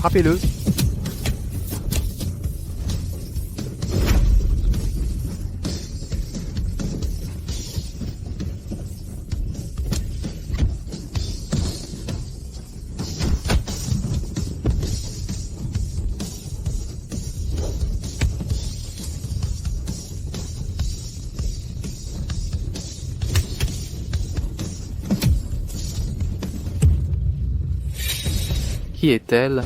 frappez-le. Qui est-elle?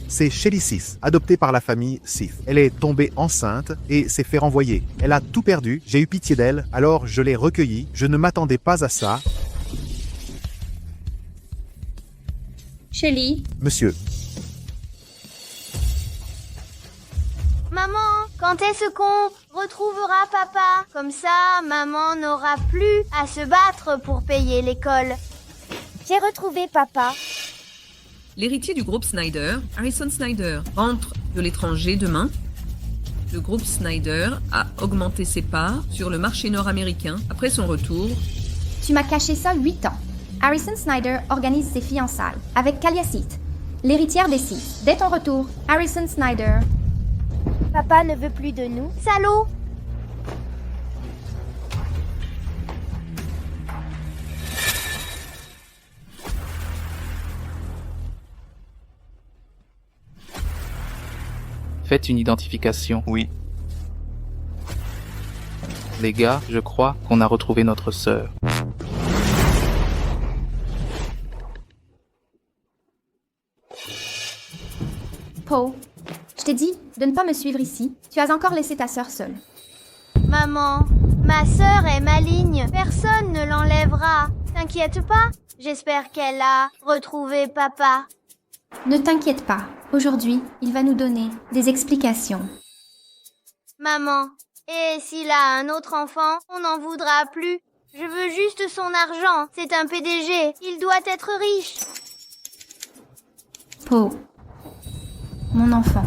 C'est Shelly Sith, adoptée par la famille Sith. Elle est tombée enceinte et s'est fait renvoyer. Elle a tout perdu, j'ai eu pitié d'elle, alors je l'ai recueillie. Je ne m'attendais pas à ça. Shelly, Monsieur, Maman, quand est-ce qu'on retrouvera papa? Comme ça, maman n'aura plus à se battre pour payer l'école. J'ai retrouvé papa. L'héritier du groupe Snyder, Harrison Snyder, rentre de l'étranger demain. Le groupe Snyder a augmenté ses parts sur le marché nord-américain après son retour. Tu m'as caché ça 8 ans. Harrison Snyder organise ses fiançailles avec Kalia Sith, l'héritière des Sith. Dès ton retour, Harrison Snyder... Papa ne veut plus de nous. Salaud! Faites une identification. Oui. Les gars, je crois qu'on a retrouvé notre sœur. Poe, je t'ai dit de ne pas me suivre ici. Tu as encore laissé ta sœur seule. Maman, ma sœur est maligne. Personne ne l'enlèvera. T'inquiète pas. J'espère qu'elle a retrouvé papa. Ne t'inquiète pas. Aujourd'hui, il va nous donner des explications. Maman, et s'il a un autre enfant, on n'en voudra plus. Je veux juste son argent. C'est un PDG. Il doit être riche. Poe, mon enfant.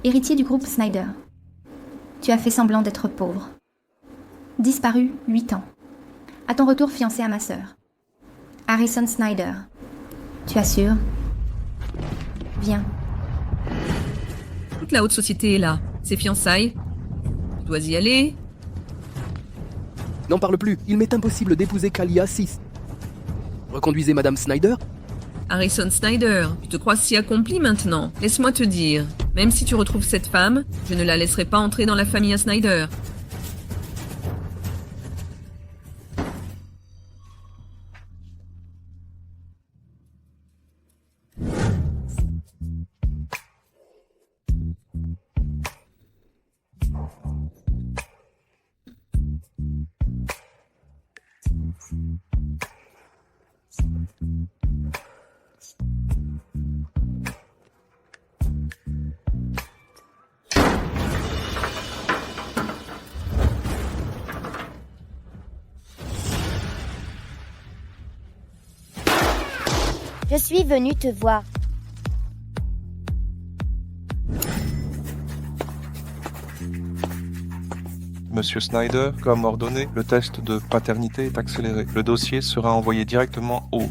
Héritier du groupe Snyder. Tu as fait semblant d'être pauvre. Disparu 8 ans. À ton retour fiancé à ma sœur. Harrison Snyder. Tu assures? Viens. Toute la haute société est là. Ses fiançailles. Tu dois y aller. N'en parle plus, il m'est impossible d'épouser Kalia Sith. Reconduisez Madame Snyder? Harrison Snyder, tu te crois si accompli maintenant? Laisse-moi te dire, même si tu retrouves cette femme, je ne la laisserai pas entrer dans la famille à Snyder. Je suis venue te voir. Monsieur Snyder, comme ordonné, le test de paternité est accéléré. Le dossier sera envoyé directement au...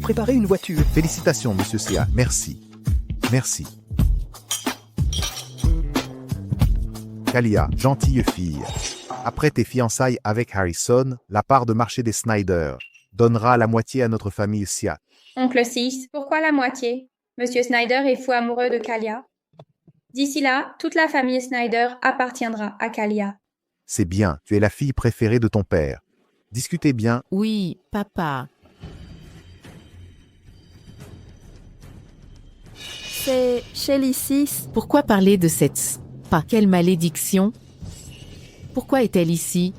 Préparez une voiture. félicitations, monsieur Sia. Merci. Merci. Kalia, gentille fille. Après tes fiançailles avec Harrison, la part de marché des Snyder donnera la moitié à notre famille Sia. oncle Sith, pourquoi la moitié? Monsieur Snyder est fou amoureux de Kalia. D'ici là, toute la famille Snyder appartiendra à Kalia. C'est bien, tu es la fille préférée de ton père. Discutez bien. Oui, papa. C'est Shelly Sith. Pourquoi parler de cette... Pas quelle malédiction? Pourquoi est-elle ici?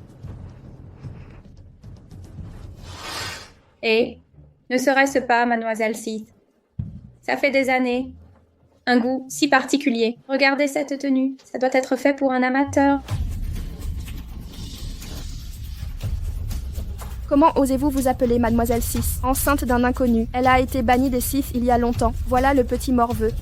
Et, ne serait-ce pas, mademoiselle Sith? Ça fait des années. Un goût si particulier. Regardez cette tenue. Ça doit être fait pour un amateur. Comment osez-vous vous appeler mademoiselle Sith, enceinte d'un inconnu? Elle a été bannie des Sith il y a longtemps. Voilà le petit morveux.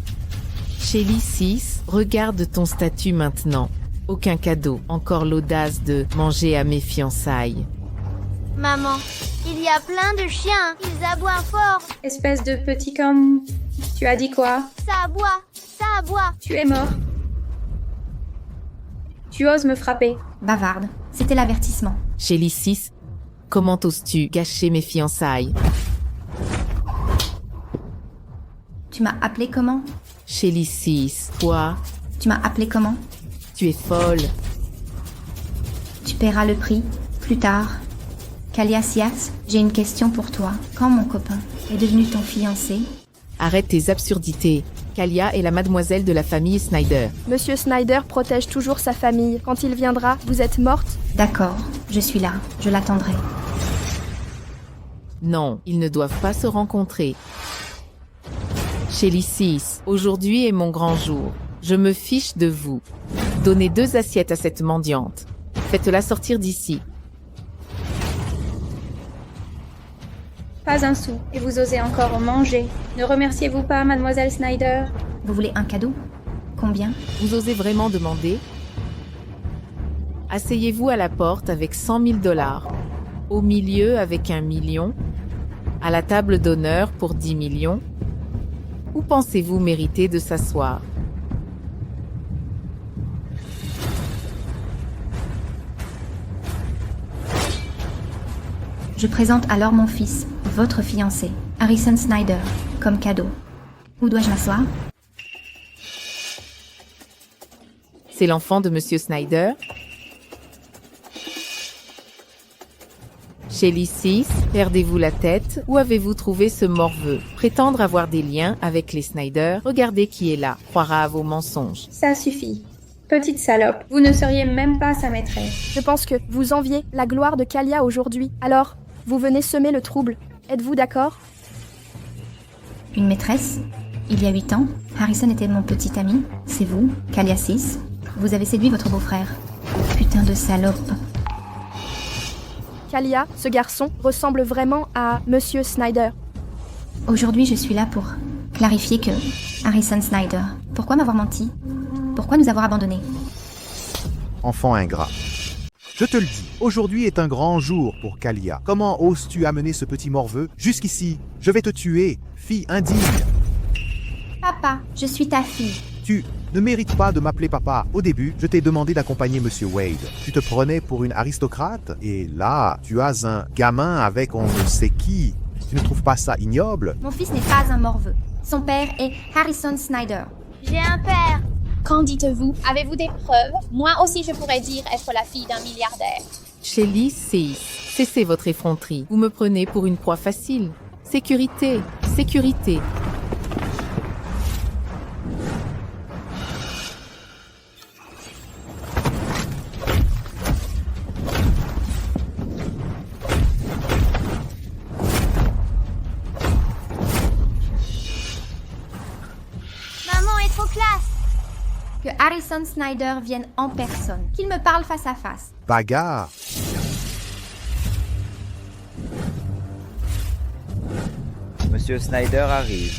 Shelly Sith, regarde ton statut maintenant. Aucun cadeau. Encore l'audace de manger à mes fiançailles. Maman, il y a plein de chiens. Ils aboient fort. Espèce de petit comme... Tu as dit quoi? Ça aboie, ça aboie. Tu es mort. Tu oses me frapper. Bavarde. C'était l'avertissement. Shelly 6, comment oses-tu gâcher mes fiançailles? Tu m'as appelé comment? Shelly 6, toi, Tu m'as appelé comment? tu es folle. Tu paieras le prix, plus tard. Kaliasias, j'ai une question pour toi. Quand mon copain est devenu ton fiancé, Arrête tes absurdités. Kalia est la mademoiselle de la famille Snyder. Monsieur Snyder protège toujours sa famille. Quand il viendra, vous êtes morte? d'accord, je suis là, je l'attendrai. Non, ils ne doivent pas se rencontrer. Shelly 6, aujourd'hui est mon grand jour. Je me fiche de vous. Donnez 2 assiettes à cette mendiante. Faites-la sortir d'ici. Pas un sou. Et vous osez encore en manger. Ne remerciez-vous pas, mademoiselle Snyder? Vous voulez un cadeau? Combien? Vous osez vraiment demander? Asseyez-vous à la porte avec 100 000 $. Au milieu avec 1 million. À la table d'honneur pour 10 millions. Où pensez-vous mériter de s'asseoir? Je présente alors mon fils, votre fiancé, Harrison Snyder, comme cadeau. Où dois-je m'asseoir? C'est l'enfant de Monsieur Snyder? Shelly 6, perdez-vous la tête? Où avez-vous trouvé ce morveux? Prétendre avoir des liens avec les Snyder? Regardez qui est là, croira à vos mensonges. Ça suffit. Petite salope, vous ne seriez même pas sa maîtresse. Je pense que vous enviez la gloire de Kalia aujourd'hui. Alors, vous venez semer le trouble. Êtes-vous d'accord? Une maîtresse? Il y a 8 ans, Harrison était mon petit ami. C'est vous, Kaliasis. Vous avez séduit votre beau-frère. Putain de salope. Kalia, ce garçon, ressemble vraiment à Monsieur Snyder. Aujourd'hui, je suis là pour clarifier que Harrison Snyder. Pourquoi m'avoir menti? Pourquoi nous avoir abandonnés? Enfant ingrat. Je te le dis, aujourd'hui est un grand jour pour Kalia. Comment oses-tu amener ce petit morveux jusqu'ici? Je vais te tuer, fille indigne. Papa, je suis ta fille. Tu ne mérites pas de m'appeler papa. Au début, je t'ai demandé d'accompagner Monsieur Wade. Tu te prenais pour une aristocrate et là, tu as un gamin avec on ne sait qui. Tu ne trouves pas ça ignoble? Mon fils n'est pas un morveux. Son père est Harrison Snyder. J'ai un père. Qu'en dites-vous? Avez-vous des preuves? Moi aussi, je pourrais dire être la fille d'un milliardaire. Shelly 6, cessez votre effronterie. Vous me prenez pour une proie facile. Sécurité, sécurité. Maman est trop classe. Que Harrison Snyder vienne en personne. Qu'il me parle face à face. Bagarre. Monsieur Snyder arrive.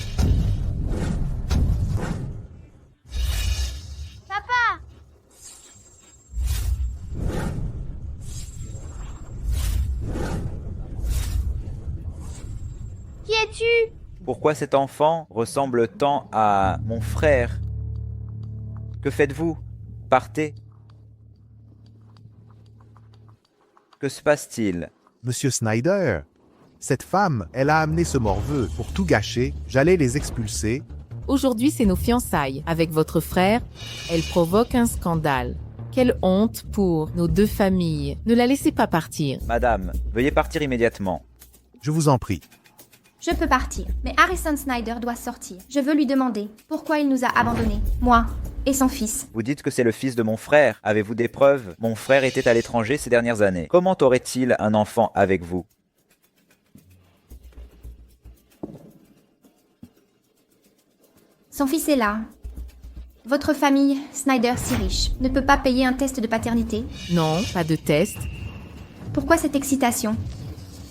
Papa. Qui es-tu? Pourquoi cet enfant ressemble tant à mon frère? Que faites-vous? Partez. Que se passe-t-il? Monsieur Snyder, cette femme, elle a amené ce morveux pour tout gâcher. J'allais les expulser. Aujourd'hui, c'est nos fiançailles. Avec votre frère, elle provoque un scandale. Quelle honte pour nos 2 familles. Ne la laissez pas partir. Madame, veuillez partir immédiatement. Je vous en prie. Je peux partir, mais Harrison Snyder doit sortir. Je veux lui demander pourquoi il nous a abandonnés, moi et son fils. Vous dites que c'est le fils de mon frère. Avez-vous des preuves? Mon frère était à l'étranger ces dernières années. Comment aurait-il un enfant avec vous? Son fils est là. Votre famille, Snyder si riche, ne peut pas payer un test de paternité. Non, pas de test. Pourquoi cette excitation?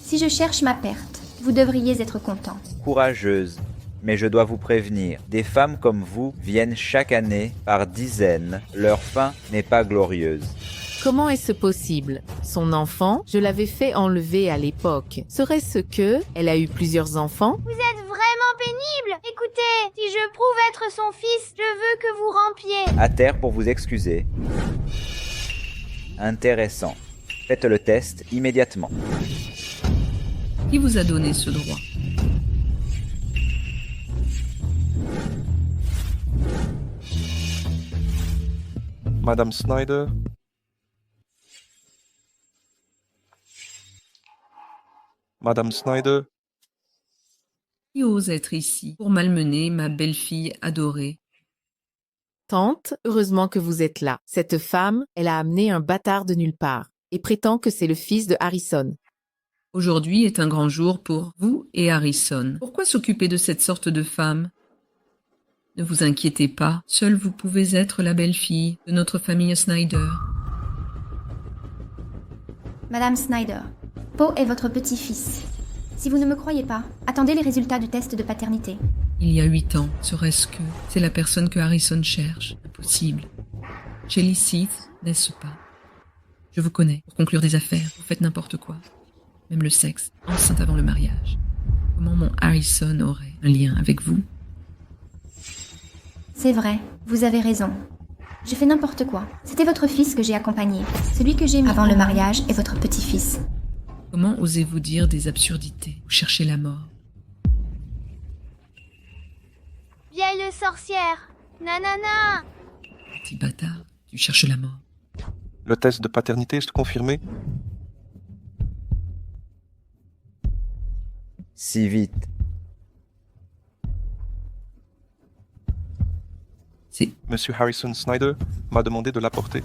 Si je cherche ma perte, vous devriez être content. Courageuse. mais je dois vous prévenir, des femmes comme vous viennent chaque année par dizaines. Leur fin n'est pas glorieuse. Comment est-ce possible? Son enfant, je l'avais fait enlever à l'époque. Serait-ce que elle a eu plusieurs enfants? Vous êtes vraiment pénible. Écoutez, si je prouve être son fils, je veux que vous rampiez. À terre pour vous excuser. Intéressant. Faites le test immédiatement. Qui vous a donné ce droit? Madame Snyder? Madame Snyder? Qui ose être ici pour malmener ma belle-fille adorée? Tante, heureusement que vous êtes là. Cette femme, elle a amené un bâtard de nulle part et prétend que c'est le fils de Harrison. Aujourd'hui est un grand jour pour vous et Harrison. Pourquoi s'occuper de cette sorte de femme? Ne vous inquiétez pas, seule vous pouvez être la belle-fille de notre famille Snyder. Madame Snyder, Poe est votre petit-fils. Si vous ne me croyez pas, attendez les résultats du test de paternité. Il y a 8 ans, serait-ce que c'est la personne que Harrison cherche? Impossible. Shelly Seath, n'est-ce pas? Je vous connais. Pour conclure des affaires, vous faites n'importe quoi. Même le sexe, enceinte avant le mariage. Comment mon Harrison aurait un lien avec vous? C'est vrai, vous avez raison. J'ai fait n'importe quoi. C'était votre fils que j'ai accompagné. Celui que j'ai mis avant le mariage est votre petit-fils. Comment osez-vous dire des absurdités? Vous cherchez la mort. Vieille sorcière. Nanana. Petit bâtard, tu cherches la mort. Le test de paternité est confirmé? Si vite. Monsieur Harrison Snyder m'a demandé de l'apporter.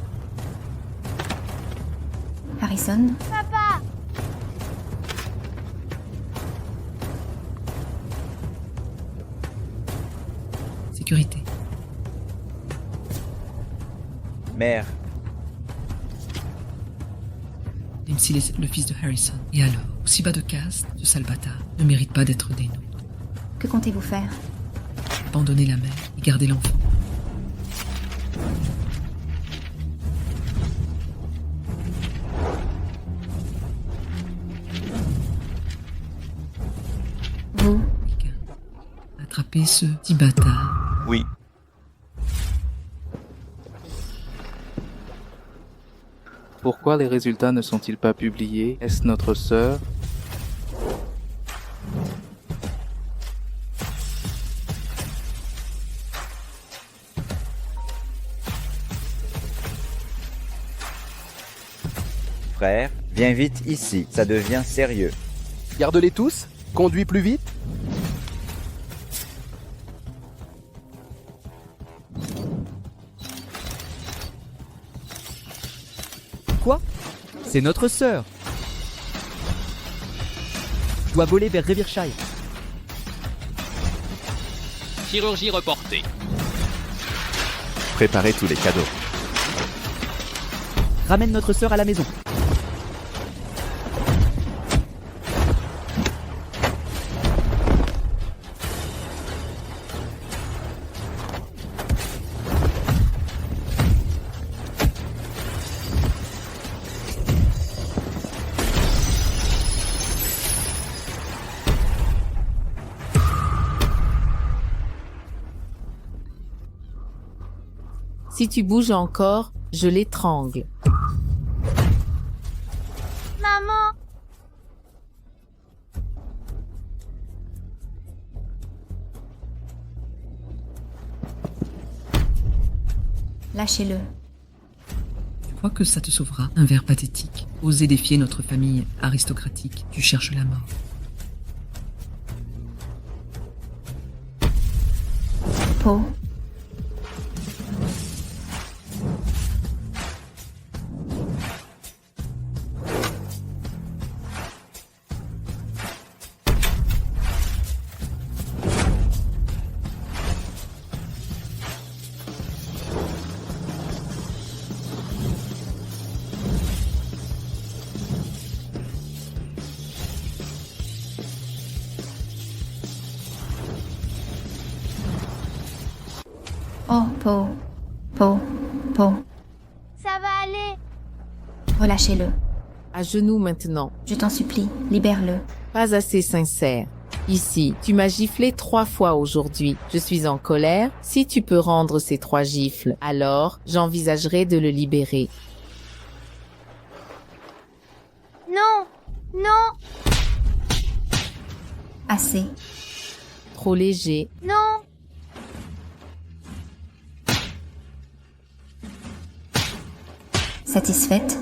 Harrison? Papa. Sécurité. Mère. Dempsey est le fils de Harrison. Et alors, aussi bas de caste, ce sale bâtard ne mérite pas d'être des nôtres. Que comptez-vous faire? Abandonner la mère et garder l'enfant. Vous? Attraper ce petit bâtard. Oui. Pourquoi les résultats ne sont-ils pas publiés? Est-ce notre sœur? Frère, viens vite ici, ça devient sérieux. Garde-les tous. Conduis plus vite. Quoi? C'est notre sœur. Je dois voler vers Rivershire. Chirurgie reportée. Préparez tous les cadeaux. Ramène notre sœur à la maison. Si tu bouges encore, je l'étrangle. Maman. Lâchez-le. Tu crois que ça te sauvera? Un vers pathétique. Oser défier notre famille aristocratique. Tu cherches la mort. Poe. Oh, Po. Po. Ça va aller. Relâchez-le. À genoux maintenant. Je t'en supplie, libère-le. Pas assez sincère. Ici, tu m'as giflé 3 fois aujourd'hui. Je suis en colère. Si tu peux rendre ces 3 gifles, alors j'envisagerai de le libérer. Non. Assez. Trop léger. Non. Satisfaite?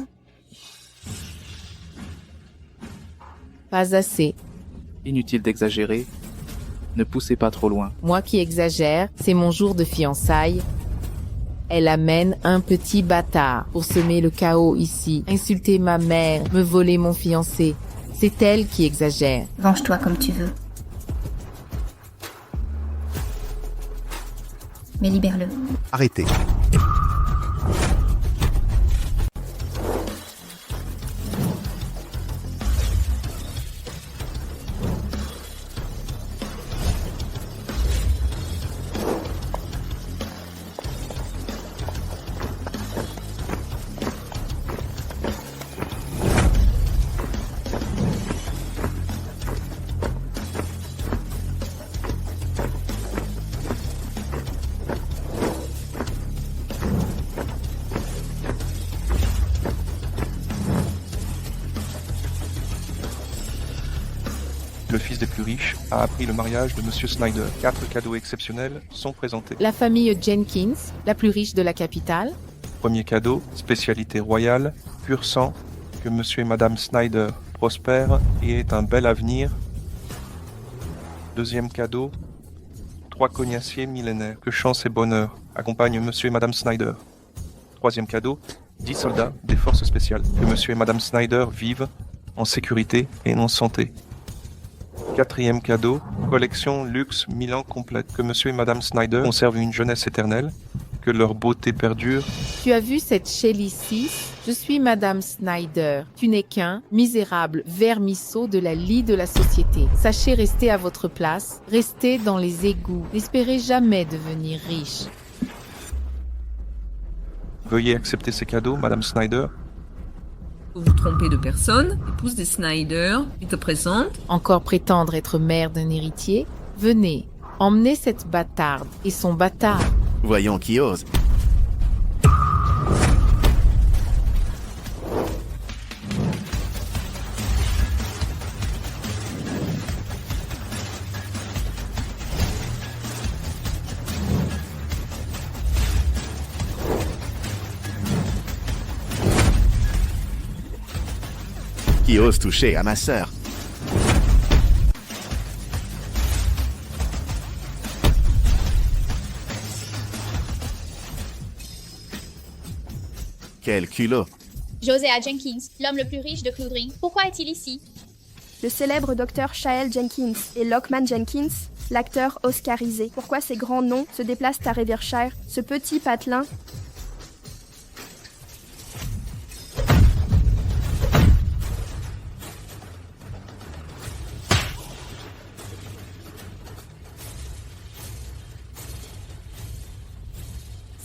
Pas assez. Inutile d'exagérer. Ne poussez pas trop loin. Moi qui exagère, c'est mon jour de fiançailles. Elle amène un petit bâtard pour semer le chaos ici, insulter ma mère, me voler mon fiancé. C'est elle qui exagère. Venge-toi comme tu veux. Mais libère-le. Arrêtez. Le fils des plus riches a appris le mariage de Monsieur Snyder. 4 cadeaux exceptionnels sont présentés. La famille Jenkins, la plus riche de la capitale. Premier cadeau, spécialité royale, pur sang, que Monsieur et Madame Snyder prospèrent et aient un bel avenir. Deuxième cadeau, 3 cognaciers millénaires, que chance et bonheur accompagnent Monsieur et Madame Snyder. Troisième cadeau, 10 soldats des forces spéciales, que Monsieur et Madame Snyder vivent en sécurité et en santé. Quatrième cadeau, collection luxe Milan complète, que Monsieur et Madame Snyder conservent une jeunesse éternelle, que leur beauté perdure. Tu as vu cette Shelly 6? Je suis Madame Snyder. Tu n'es qu'un misérable vermisseau de la lie de la société. Sachez rester à votre place, restez dans les égouts. N'espérez jamais devenir riche. Veuillez accepter ces cadeaux, Madame Snyder. Vous vous trompez de personne. Épouse des Snyder, il te présente. Encore prétendre être mère d'un héritier? Venez, emmenez cette bâtarde et son bâtard. Voyons qui ose. Qui ose toucher à ma sœur? Quel culot! Josiah Jenkins, l'homme le plus riche de Cloudring. Pourquoi est-il ici? Le célèbre docteur Shael Jenkins et Lockman Jenkins, l'acteur oscarisé. Pourquoi ces grands noms se déplacent à Rivershire? Ce petit patelin.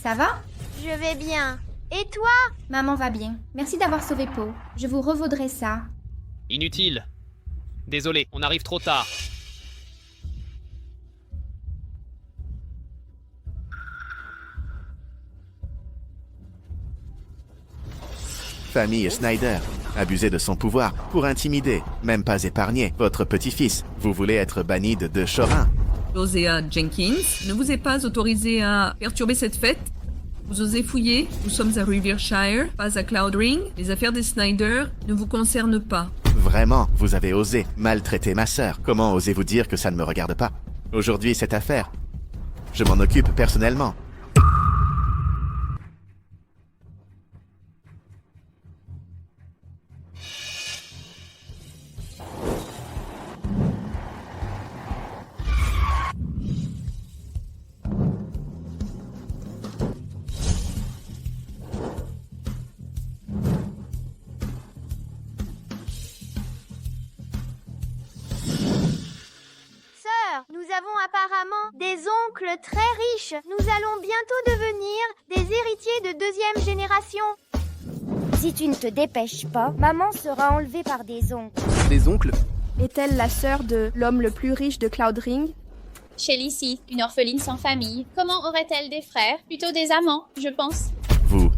Ça va? Je vais bien. Et toi? Maman va bien. Merci d'avoir sauvé Po. Je vous revaudrai ça. Inutile. Désolé, on arrive trop tard. Famille Snyder, abusé de son pouvoir pour intimider, même pas épargner, votre petit-fils. Vous voulez être banni de 2 chorins. Josiah Jenkins ne vous est pas autorisé à perturber cette fête. Vous osez fouiller, nous sommes à Rivershire, pas à Cloudring. Les affaires des Snyder ne vous concernent pas. Vraiment, vous avez osé maltraiter ma sœur. Comment osez-vous dire que ça ne me regarde pas? Aujourd'hui, cette affaire, je m'en occupe personnellement. avons apparemment des oncles très riches. Nous allons bientôt devenir des héritiers de 2e génération. Si tu ne te dépêches pas, maman sera enlevée par des oncles. Des oncles? Est-elle la sœur de l'homme le plus riche de Cloud Ring? Shelly Seath, une orpheline sans famille. Comment aurait-elle des frères? Plutôt des amants, je pense. Vous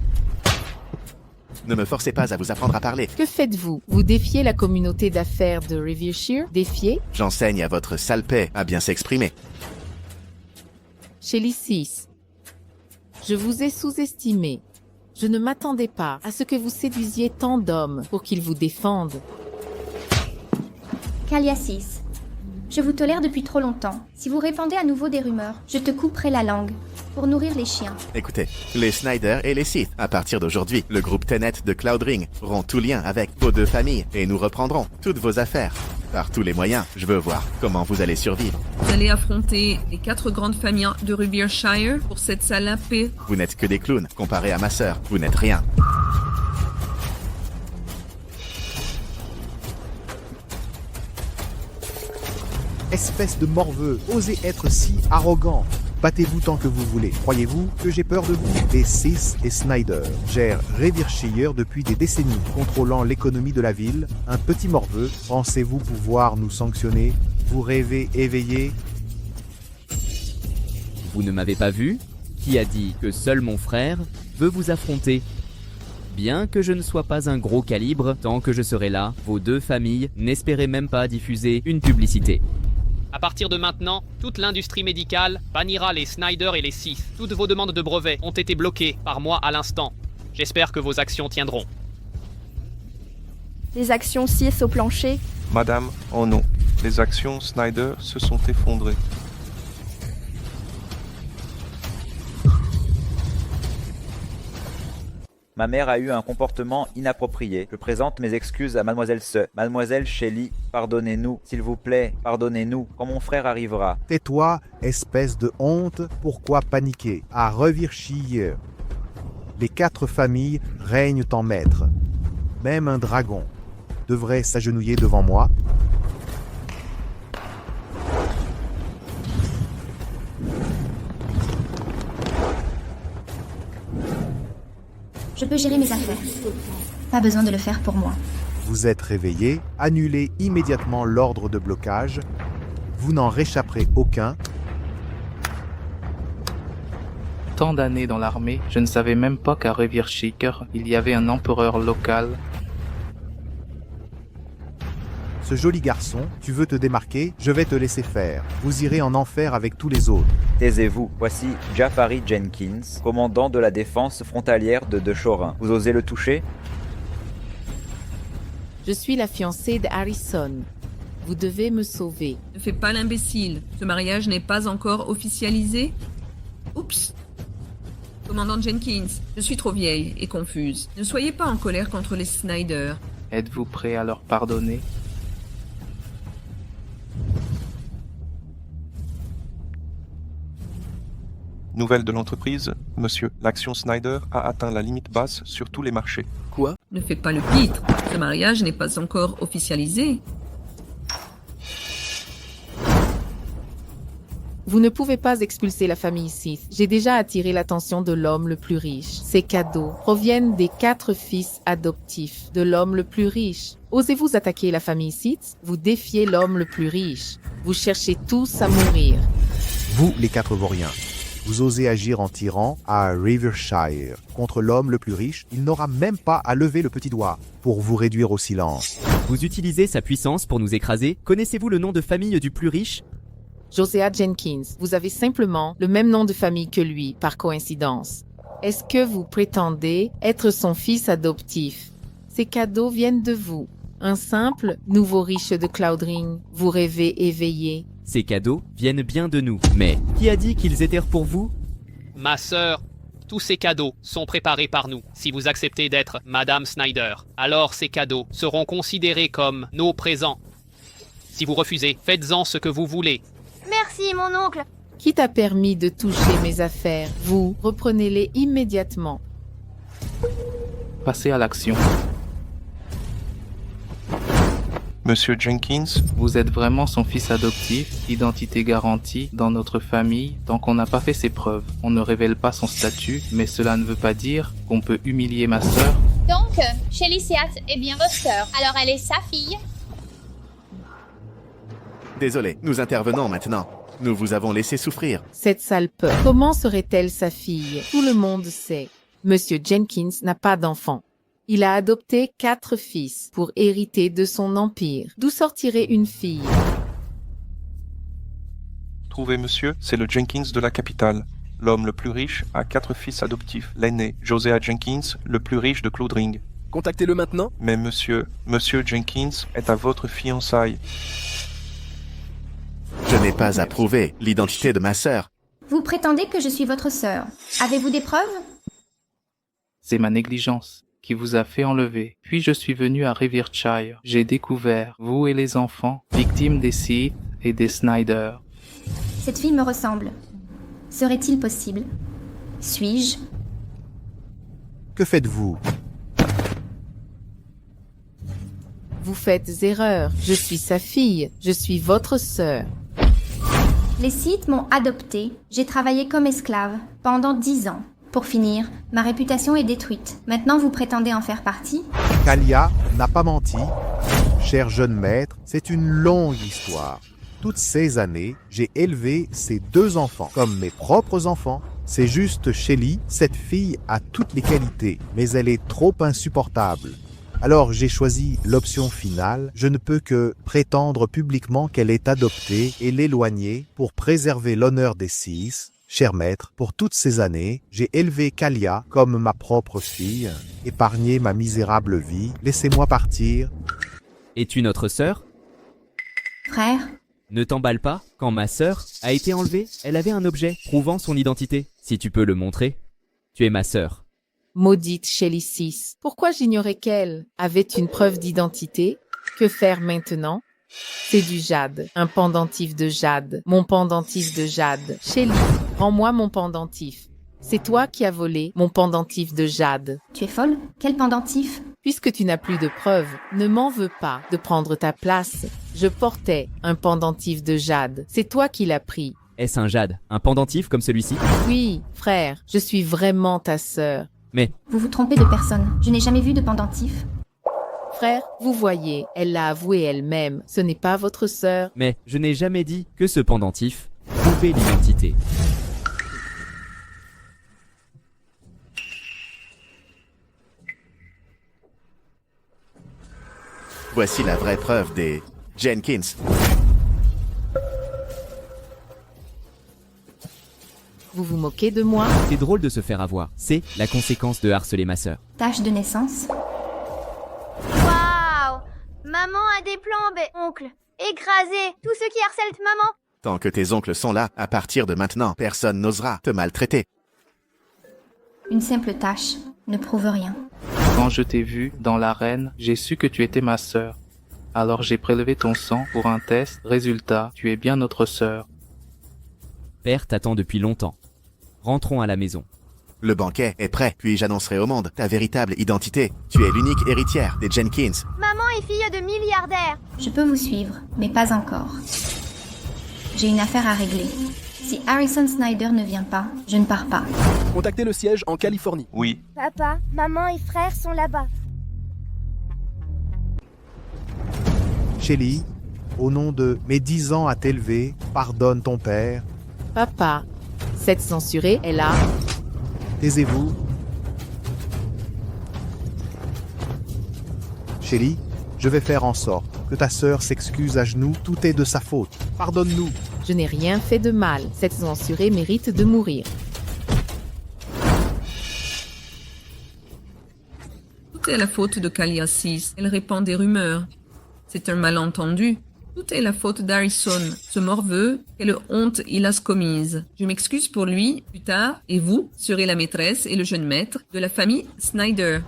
ne me forcez pas à vous apprendre à parler. Que faites-vous? Vous défiez la communauté d'affaires de Rivershire? Défiez? J'enseigne à votre sale paix à bien s'exprimer. Shelly Seath, je vous ai sous-estimé. Je ne m'attendais pas à ce que vous séduisiez tant d'hommes pour qu'ils vous défendent. Kalia 6. Je vous tolère depuis trop longtemps. Si vous répandez à nouveau des rumeurs, je te couperai la langue pour nourrir les chiens. Écoutez, les Snyder et les Seath, à partir d'aujourd'hui, le groupe Tenet de Cloud Ring rompt tout lien avec vos 2 familles et nous reprendrons toutes vos affaires. Par tous les moyens, je veux voir comment vous allez survivre. Vous allez affronter les 4 grandes familles de Rivershire pour cette sale paix. Vous n'êtes que des clowns, comparé à ma sœur. Vous n'êtes rien. Espèce de morveux, osez être si arrogant. Battez-vous tant que vous voulez. Croyez-vous que j'ai peur de vous? Les Seath et Snyder gèrent Rivershire depuis des décennies, contrôlant l'économie de la ville. Un petit morveux, pensez-vous pouvoir nous sanctionner? Vous rêvez éveillé? Vous ne m'avez pas vu? Qui a dit que seul mon frère veut vous affronter? Bien que je ne sois pas un gros calibre, tant que je serai là, vos 2 familles n'espérez même pas diffuser une publicité. À partir de maintenant, toute l'industrie médicale bannira les Snyder et les Seath. Toutes vos demandes de brevets ont été bloquées par moi à l'instant. J'espère que vos actions tiendront. Les actions Seath au plancher? Madame, oh non. Les actions Snyder se sont effondrées. Ma mère a eu un comportement inapproprié. Je présente mes excuses à Mademoiselle Se. Mademoiselle Shelly, pardonnez-nous. S'il vous plaît, pardonnez-nous. Quand mon frère arrivera. Tais-toi, espèce de honte. Pourquoi paniquer? À Rivershire, les 4 familles règnent en maître. Même un dragon devrait s'agenouiller devant moi. Je peux gérer mes affaires. Pas besoin de le faire pour moi. Vous êtes réveillé, annulez immédiatement l'ordre de blocage. Vous n'en réchapperez aucun. Tant d'années dans l'armée, je ne savais même pas qu'à Rivershire, il y avait un empereur local. Ce joli garçon, tu veux te démarquer? Je vais te laisser faire. Vous irez en enfer avec tous les autres. Taisez-vous. Voici Jafari Jenkins, commandant de la défense frontalière de Chorin. Vous osez le toucher? Je suis la fiancée de Harrison. Vous devez me sauver. Ne fais pas l'imbécile. Ce mariage n'est pas encore officialisé. Oups. Commandant Jenkins, je suis trop vieille et confuse. Ne soyez pas en colère contre les Snyder. Êtes-vous prêt à leur pardonner? Nouvelle de l'entreprise, monsieur, l'action Snyder a atteint la limite basse sur tous les marchés. Quoi? Ne fais pas le pitre. Ce mariage n'est pas encore officialisé. Vous ne pouvez pas expulser la famille Seath. J'ai déjà attiré l'attention de l'homme le plus riche. Ces cadeaux proviennent des 4 fils adoptifs de l'homme le plus riche. Osez-vous attaquer la famille Seath? Vous défiez l'homme le plus riche. Vous cherchez tous à mourir. Vous, les 4 vauriens, vous osez agir en tyran à Rivershire. Contre l'homme le plus riche, il n'aura même pas à lever le petit doigt pour vous réduire au silence. Vous utilisez sa puissance pour nous écraser? Connaissez-vous le nom de famille du plus riche? Josiah Jenkins, vous avez simplement le même nom de famille que lui, par coïncidence. Est-ce que vous prétendez être son fils adoptif? Ces cadeaux viennent de vous. Un simple nouveau riche de Cloud Ring. Vous rêvez éveillé. Ces cadeaux viennent bien de nous. Mais qui a dit qu'ils étaient pour vous? Ma sœur, tous ces cadeaux sont préparés par nous. Si vous acceptez d'être Madame Snyder, alors ces cadeaux seront considérés comme nos présents. Si vous refusez, faites-en ce que vous voulez. Merci, mon oncle. Qui t'a permis de toucher mes affaires? Vous, reprenez-les immédiatement. Passez à l'action. Monsieur Jenkins, Vous êtes vraiment son fils adoptif, identité garantie dans notre famille tant qu'on n'a pas fait ses preuves. On ne révèle pas son statut, mais cela ne veut pas dire qu'on peut humilier ma sœur. Donc, Shelly Seat est bien votre sœur. Alors elle est sa fille. Désolé, nous intervenons maintenant. Nous vous avons laissé souffrir. Cette sale peur. Comment serait-elle sa fille? Tout le monde sait. Monsieur Jenkins n'a pas d'enfant. Il a adopté 4 fils pour hériter de son empire. D'où sortirait une fille? trouvez monsieur, c'est le Jenkins de la capitale. L'homme le plus riche a 4 fils adoptifs. L'aîné, Josiah Jenkins, le plus riche de Cloudring. Contactez-le maintenant. Mais monsieur Jenkins est à votre fiançaille. Je n'ai pas à prouver l'identité de ma sœur. Vous prétendez que je suis votre sœur. Avez-vous des preuves? C'est ma négligence qui vous a fait enlever. Puis je suis venu à Rivershire. J'ai découvert, vous et les enfants, victimes des Seat et des Snyder. Cette fille me ressemble. Serait-il possible? Suis-je? Que faites-vous? Vous faites erreur. Je suis sa fille. Je suis votre sœur. Les Sith m'ont adoptée. J'ai travaillé comme esclave pendant 10 ans. Pour finir, ma réputation est détruite. Maintenant, vous prétendez en faire partie? Kalia n'a pas menti. Cher jeune maître, c'est une longue histoire. Toutes ces années, j'ai élevé ces 2 enfants comme mes propres enfants. C'est juste Shelly, cette fille a toutes les qualités, mais elle est trop insupportable. Alors j'ai choisi l'option finale. Je ne peux que prétendre publiquement qu'elle est adoptée et l'éloigner pour préserver l'honneur des Sith. Cher maître, pour toutes ces années, j'ai élevé Kalia comme ma propre fille, épargné ma misérable vie. Laissez-moi partir. Es-tu notre sœur? Frère? Ne t'emballe pas, quand ma sœur a été enlevée, elle avait un objet prouvant son identité. Si tu peux le montrer, tu es ma sœur. Maudite Shelly 6. Pourquoi j'ignorais qu'elle avait une preuve d'identité? Que faire maintenant? C'est du jade, un pendentif de jade, mon pendentif de jade. Shelly, rends-moi mon pendentif. C'est toi qui as volé mon pendentif de jade. Tu es folle? Quel pendentif? Puisque tu n'as plus de preuves, ne m'en veux pas de prendre ta place. Je portais un pendentif de jade. C'est toi qui l'as pris. Est-ce un jade? Un pendentif comme celui-ci? Oui, frère, je suis vraiment ta sœur. Mais... Vous vous trompez de personne. Je n'ai jamais vu de pendentif. Frère, vous voyez, elle l'a avoué elle-même. Ce n'est pas votre sœur. Mais je n'ai jamais dit que ce pendentif prouvait l'identité. Voici la vraie preuve des Jenkins. Vous vous moquez de moi? C'est drôle de se faire avoir. C'est la conséquence de harceler ma sœur. Tache de naissance. Waouh! Maman a des plans, oncle. Écrasé. Tous ceux qui harcèlent maman. Tant que tes oncles sont là, à partir de maintenant, personne n'osera te maltraiter. Une simple tache ne prouve rien. Quand je t'ai vu dans l'arène, j'ai su que tu étais ma sœur. Alors j'ai prélevé ton sang pour un test. Résultat, tu es bien notre sœur. Père t'attend depuis longtemps. Rentrons à la maison. Le banquet est prêt, puis j'annoncerai au monde ta véritable identité. Tu es l'unique héritière des Jenkins. Maman est fille de milliardaires. Je peux vous suivre, mais pas encore. J'ai une affaire à régler. Si Harrison Snyder ne vient pas, je ne pars pas. Contactez le siège en Californie. Oui. Papa, maman et frère sont là-bas. Shelly, au nom de mes 10 ans à t'élever, pardonne ton père. Papa, cette censurée est là. Taisez-vous. Shelly, je vais faire en sorte que ta sœur s'excuse à genoux. Tout est de sa faute. Pardonne-nous. Je n'ai rien fait de mal. Cette censurée mérite de mourir. Tout est la faute de Kalia 6. Elle répand des rumeurs. C'est un malentendu. Tout est la faute d'Harrison. Ce morveux, quelle honte il a commise. Je m'excuse pour lui plus tard, et vous serez la maîtresse et le jeune maître de la famille Snyder.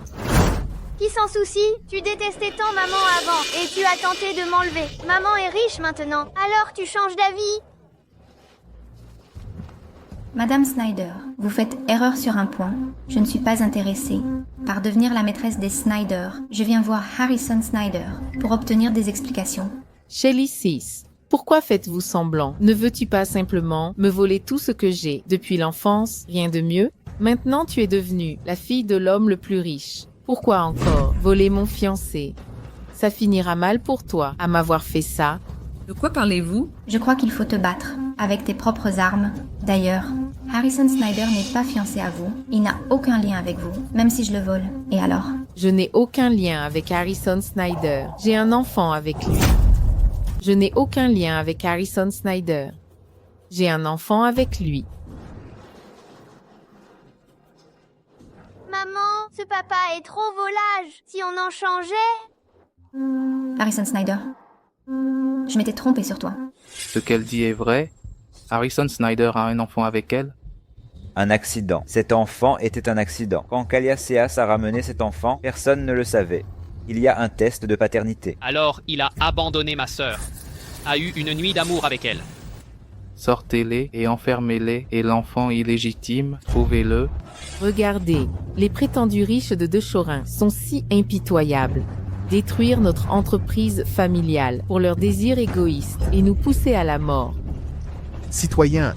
Qui s'en soucie? Tu détestais tant maman avant, et tu as tenté de m'enlever. Maman est riche maintenant, alors tu changes d'avis? Madame Snyder, vous faites erreur sur un point. Je ne suis pas intéressée par devenir la maîtresse des Snyder. Je viens voir Harrison Snyder pour obtenir des explications. Shelly 6. Pourquoi faites-vous semblant? Ne veux-tu pas simplement me voler tout ce que j'ai depuis l'enfance? Rien de mieux? Maintenant tu es devenue la fille de l'homme le plus riche. Pourquoi encore voler mon fiancé? Ça finira mal pour toi à m'avoir fait ça. De quoi parlez-vous? Je crois qu'il faut te battre avec tes propres armes. D'ailleurs, Harrison Snyder n'est pas fiancé à vous. Il n'a aucun lien avec vous, même si je le vole. Et alors? Je n'ai aucun lien avec Harrison Snyder. J'ai un enfant avec lui. Je n'ai aucun lien avec Harrison Snyder. J'ai un enfant avec lui. Maman, ce papa est trop volage. Si on en changeait... Harrison Snyder, je m'étais trompée sur toi. Ce qu'elle dit est vrai. Harrison Snyder a un enfant avec elle. Un accident. Cet enfant était un accident. Quand Kalia Seas a ramené cet enfant, personne ne le savait. Il y a un test de paternité. Alors, il a abandonné ma sœur. A eu une nuit d'amour avec elle. Sortez-les et enfermez-les, et l'enfant illégitime, trouvez-le. Regardez, les prétendus riches de De Chorin sont si impitoyables. Détruire notre entreprise familiale pour leurs désirs égoïstes et nous pousser à la mort. Citoyens,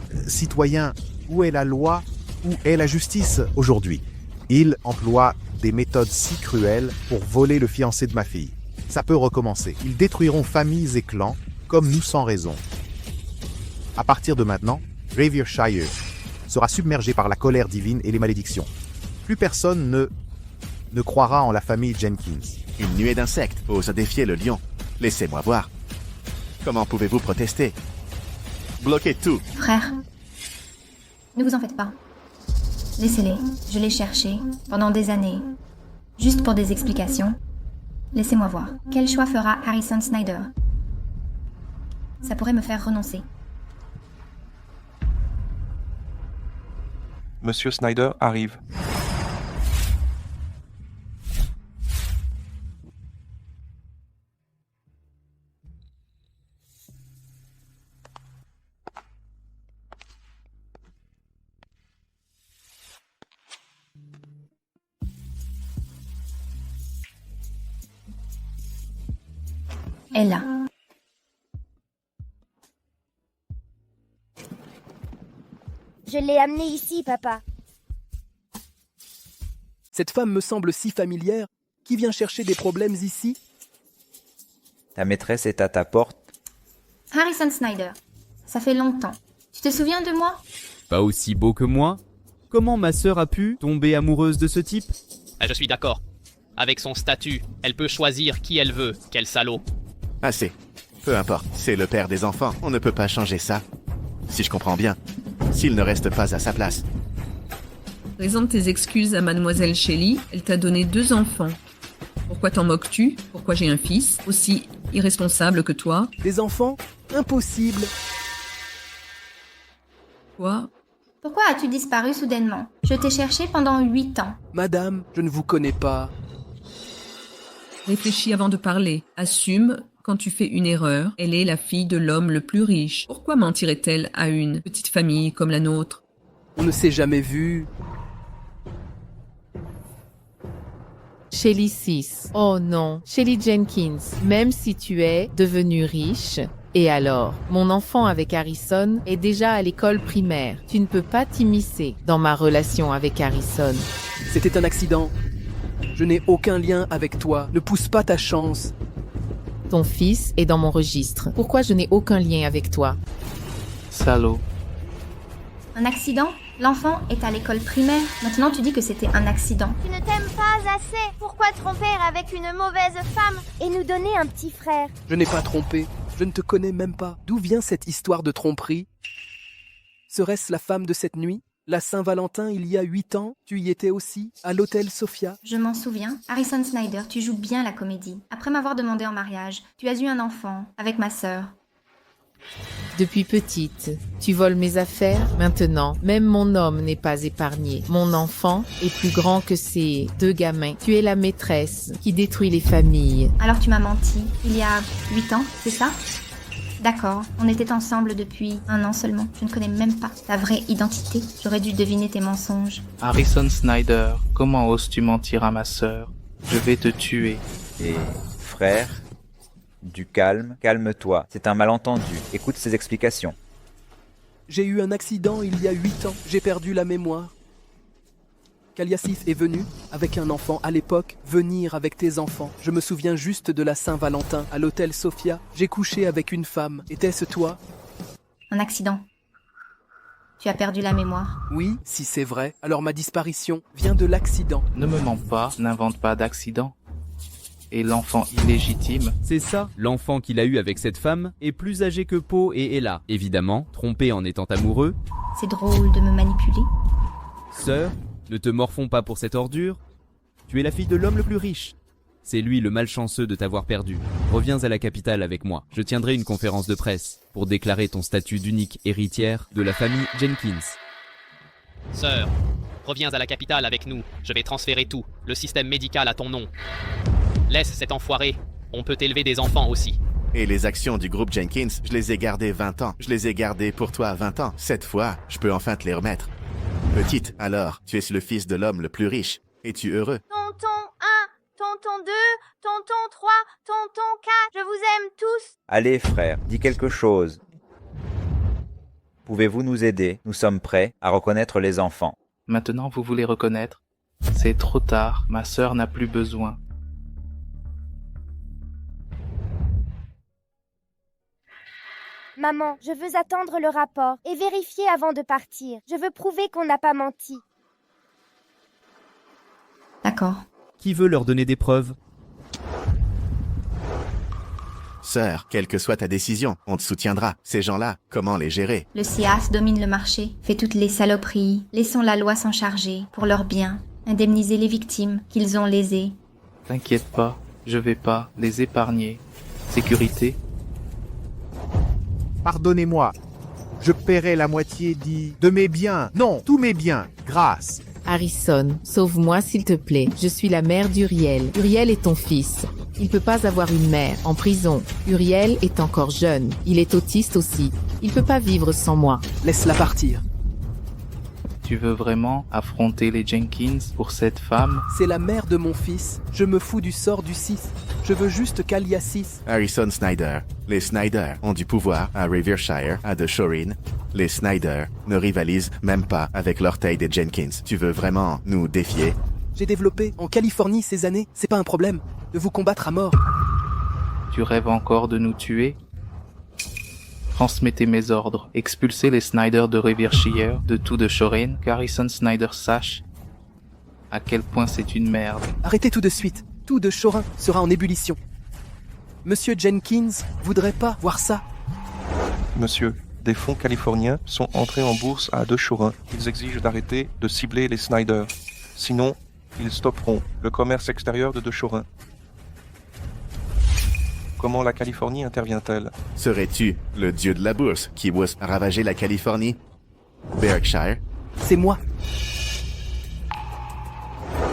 où est la loi? Où est la justice aujourd'hui? Ils emploient des méthodes si cruelles pour voler le fiancé de ma fille. Ça peut recommencer. Ils détruiront familles et clans, comme nous sans raison. À partir de maintenant, Graveshire sera submergé par la colère divine et les malédictions. Plus personne ne croira en la famille Jenkins. Une nuée d'insectes ose défier le lion. Laissez-moi voir. Comment pouvez-vous protester? Bloquez tout. Frère, ne vous en faites pas. Laissez-les. Je l'ai cherché pendant des années. Juste pour des explications. Laissez-moi voir. Quel choix fera Harrison Snyder? Ça pourrait me faire renoncer. Monsieur Snyder arrive. Ella. Je l'ai amenée ici, papa. Cette femme me semble si familière. Qui vient chercher des problèmes ici? Ta maîtresse est à ta porte. Harrison Snyder, ça fait longtemps. Tu te souviens de moi? Pas aussi beau que moi? Comment ma sœur a pu tomber amoureuse de ce type? Je suis d'accord. Avec son statut, elle peut choisir qui elle veut. Quel salaud. Assez. Peu importe, c'est le père des enfants. On ne peut pas changer ça. Si je comprends bien. S'il ne reste pas à sa place. Présente tes excuses à mademoiselle Shelley. Elle t'a donné 2 enfants. Pourquoi t'en moques-tu? Pourquoi j'ai un fils aussi irresponsable que toi? Des enfants? Impossible. Quoi? Pourquoi as-tu disparu soudainement? Je t'ai cherché pendant 8 ans. Madame, je ne vous connais pas. Réfléchis avant de parler. Assume quand tu fais une erreur. Elle est la fille de l'homme le plus riche. Pourquoi mentirait-elle à une petite famille comme la nôtre? On ne s'est jamais vu. Shelly 6. Oh non, Shelly Jenkins, même si tu es devenue riche, et alors, mon enfant avec Harrison est déjà à l'école primaire. Tu ne peux pas t'immiscer dans ma relation avec Harrison. C'était un accident. Je n'ai aucun lien avec toi. Ne pousse pas ta chance. Ton fils est dans mon registre. Pourquoi je n'ai aucun lien avec toi? Salaud. Un accident? L'enfant est à l'école primaire. Maintenant, tu dis que c'était un accident. Tu ne t'aimes pas assez. Pourquoi tromper avec une mauvaise femme Et nous donner un petit frère. Je n'ai pas trompé. Je ne te connais même pas. D'où vient cette histoire de tromperie? Serait-ce la femme de cette nuit? La Saint-Valentin, il y a 8 ans? Tu y étais aussi? À l'hôtel Sophia? Je m'en souviens. Harrison Snyder, tu joues bien la comédie. Après m'avoir demandé en mariage, tu as eu un enfant avec ma sœur. Depuis petite, tu voles mes affaires. Maintenant, même mon homme n'est pas épargné. Mon enfant est plus grand que ces 2 gamins. Tu es la maîtresse qui détruit les familles. Alors tu m'as menti. Il y a 8 ans, c'est ça? D'accord, on était ensemble depuis 1 an seulement. Je ne connais même pas ta vraie identité. J'aurais dû deviner tes mensonges. Harrison Snyder, comment oses-tu mentir à ma sœur? Je vais te tuer. Et frère, du calme, calme-toi. C'est un malentendu. Écoute ses explications. J'ai eu un accident il y a 8 ans. J'ai perdu la mémoire. Kaliasith est venu, avec un enfant à l'époque, venir avec tes enfants. Je me souviens juste de la Saint-Valentin, à l'hôtel Sophia. J'ai couché avec une femme. Était-ce toi? Un accident. Tu as perdu la mémoire. Oui, si c'est vrai, alors ma disparition vient de l'accident. Ne me mens pas, n'invente pas d'accident. Et l'enfant illégitime? C'est ça, l'enfant qu'il a eu avec cette femme est plus âgé que Poe et Ella. Évidemment, trompé en étant amoureux. C'est drôle de me manipuler. Sœur, ne te morfonds pas pour cette ordure. Tu es la fille de l'homme le plus riche. C'est lui le malchanceux de t'avoir perdu. Reviens à la capitale avec moi. Je tiendrai une conférence de presse pour déclarer ton statut d'unique héritière de la famille Jenkins. Sœur, reviens à la capitale avec nous. Je vais transférer tout, le système médical à ton nom. Laisse cet enfoiré. On peut élever des enfants aussi. Et les actions du groupe Jenkins, je les ai gardées 20 ans. Je les ai gardées pour toi 20 ans. Cette fois, je peux enfin te les remettre. Petite, alors, tu es le fils de l'homme le plus riche. Es-tu heureux? Tonton 1, tonton 2, tonton 3, tonton 4, je vous aime tous. Allez frère, dis quelque chose. Pouvez-vous nous aider? Nous sommes prêts à reconnaître les enfants. Maintenant vous voulez reconnaître? C'est trop tard, ma sœur n'a plus besoin. Maman, je veux attendre le rapport et vérifier avant de partir. Je veux prouver qu'on n'a pas menti. D'accord. Qui veut leur donner des preuves? Sœur, quelle que soit ta décision, on te soutiendra. Ces gens-là, comment les gérer? Le CIAS domine le marché, fait toutes les saloperies. Laissons la loi s'en charger, pour leur bien. Indemniser les victimes qu'ils ont lésées. T'inquiète pas, je vais pas les épargner. Sécurité? Pardonnez-moi. Je paierai la moitié de mes biens. Non, tous mes biens. Grâce. Harrison, sauve-moi s'il te plaît. Je suis la mère d'Uriel. Uriel est ton fils. Il peut pas avoir une mère en prison. Uriel est encore jeune. Il est autiste aussi. Il peut pas vivre sans moi. Laisse-la partir. Tu veux vraiment affronter les Jenkins pour cette femme? C'est la mère de mon fils. Je me fous du sort du 6. Je veux juste Kaliasith. Harrison Snyder. Les Snyder ont du pouvoir à Rivershire, à The Shoreen. Les Snyder ne rivalisent même pas avec l'orteil des Jenkins. Tu veux vraiment nous défier? J'ai développé en Californie ces années. C'est pas un problème de vous combattre à mort. Tu rêves encore de nous tuer? Transmettez mes ordres. Expulsez les Snyder de Rivershire, de tout de Shoreen, qu'Harrison Snyder sache à quel point c'est une merde. Arrêtez tout de suite. Tout de Shoreen sera en ébullition. Monsieur Jenkins voudrait pas voir ça. Monsieur, des fonds californiens sont entrés en bourse à De Shoreen. Ils exigent d'arrêter de cibler les Snyder. Sinon, ils stopperont le commerce extérieur de De Shoreen. Comment la Californie intervient-elle? Serais-tu le dieu de la bourse qui ose ravager la Californie? Berkshire? C'est moi.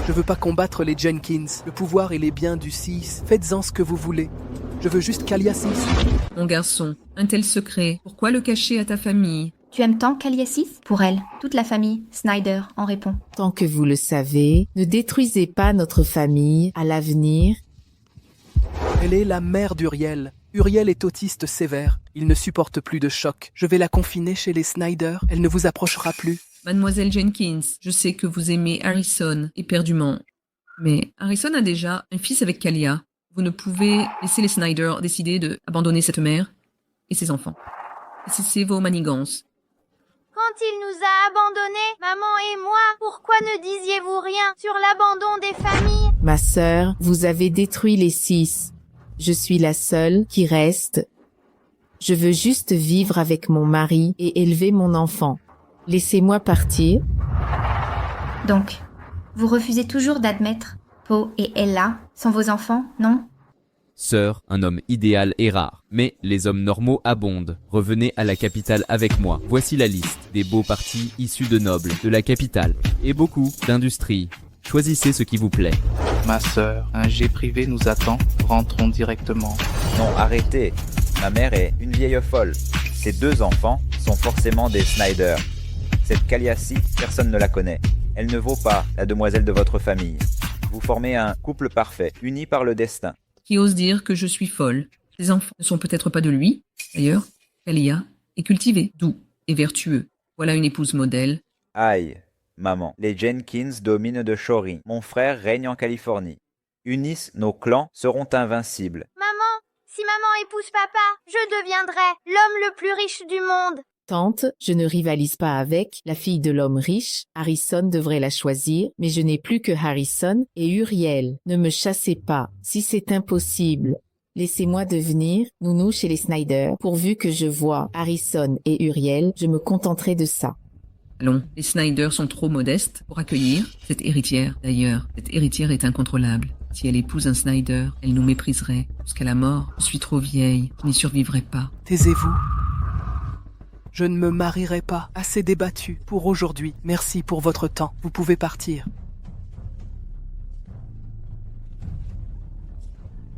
Je veux pas combattre les Jenkins. Le pouvoir et les biens du 6. Faites-en ce que vous voulez. Je veux juste Kaliasith. Mon garçon, un tel secret, pourquoi le cacher à ta famille? Tu aimes tant Kaliasith? Pour elle, toute la famille Snyder en répond. Tant que vous le savez, ne détruisez pas notre famille. À l'avenir, Elle est la mère d'Uriel. Uriel est autiste sévère. Il ne supporte plus de choc. Je vais la confiner chez les Snyder. Elle ne vous approchera plus. Mademoiselle Jenkins, je sais que vous aimez Harrison éperdument. Mais Harrison a déjà un fils avec Kalia. Vous ne pouvez laisser les Snyder décider d'abandonner cette mère et ses enfants. Cessez vos manigances. Quand il nous a abandonnés, maman et moi, pourquoi ne disiez-vous rien sur l'abandon des familles? ma sœur, vous avez détruit les 6. Je suis la seule qui reste. Je veux juste vivre avec mon mari et élever mon enfant. Laissez-moi partir. Donc, vous refusez toujours d'admettre Poe et Ella sont vos enfants, non? Sœur, un homme idéal est rare, mais les hommes normaux abondent. Revenez à la capitale avec moi. Voici la liste des beaux partis issus de nobles de la capitale et beaucoup d'industries. Choisissez ce qui vous plaît. Ma sœur, un jet privé nous attend. Rentrons directement. Non, arrêtez. Ma mère est une vieille folle. Ces 2 enfants sont forcément des Snyder. Cette Kaliassi, personne ne la connaît. Elle ne vaut pas la demoiselle de votre famille. Vous formez un couple parfait, uni par le destin. Qui ose dire que je suis folle. Ces enfants ne sont peut-être pas de lui. D'ailleurs, Kalia est cultivé, doux et vertueux. Voilà une épouse modèle. Aïe, maman. Les Jenkins dominent de Shori. Mon frère règne en Californie. Unissent nos clans seront invincibles. Maman, si maman épouse papa, je deviendrai l'homme le plus riche du monde. Tante, je ne rivalise pas avec la fille de l'homme riche. Harrison devrait la choisir, mais je n'ai plus que Harrison et Uriel. Ne me chassez pas, si c'est impossible. Laissez-moi devenir nounou chez les Snyder. Pourvu que je vois Harrison et Uriel, je me contenterai de ça. Allons, les Snyder sont trop modestes pour accueillir cette héritière. D'ailleurs, cette héritière est incontrôlable. Si elle épouse un Snyder, elle nous mépriserait. Jusqu'à la mort, je suis trop vieille, je n'y survivrai pas. Taisez-vous. Je ne me marierai pas. Assez débattu pour aujourd'hui. Merci pour votre temps. Vous pouvez partir.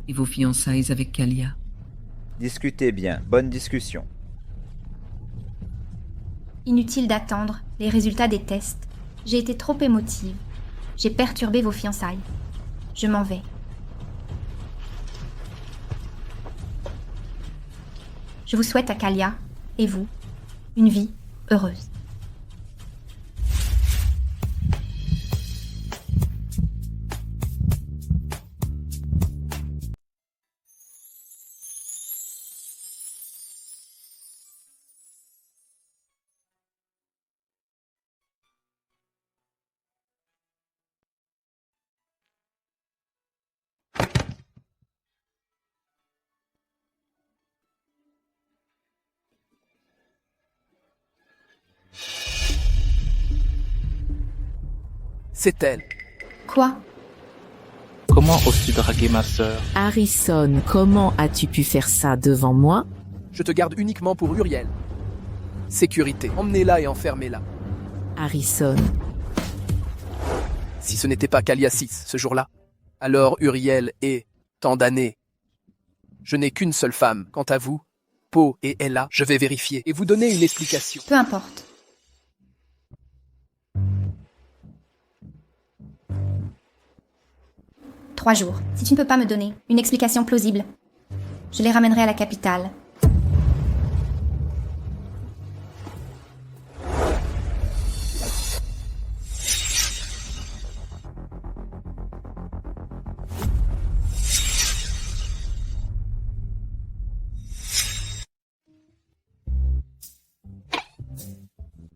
Et vos fiançailles avec Kalia? Discutez bien, bonne discussion. Inutile d'attendre les résultats des tests. J'ai été trop émotive. J'ai perturbé vos fiançailles. Je m'en vais. Je vous souhaite à Kalia, et vous, une vie heureuse. C'est elle. Quoi? Comment oses-tu draguer ma sœur? Harrison, comment as-tu pu faire ça devant moi? Je te garde uniquement pour Uriel. Sécurité. Emmenez-la et enfermez-la. Harrison. Si ce n'était pas Kaliassis ce jour-là, alors Uriel est tant d'années. Je n'ai qu'une seule femme. Quant à vous, Poe et Ella, je vais vérifier et vous donner une explication. Peu importe. « 3 jours. Si tu ne peux pas me donner une explication plausible, je les ramènerai à la capitale. »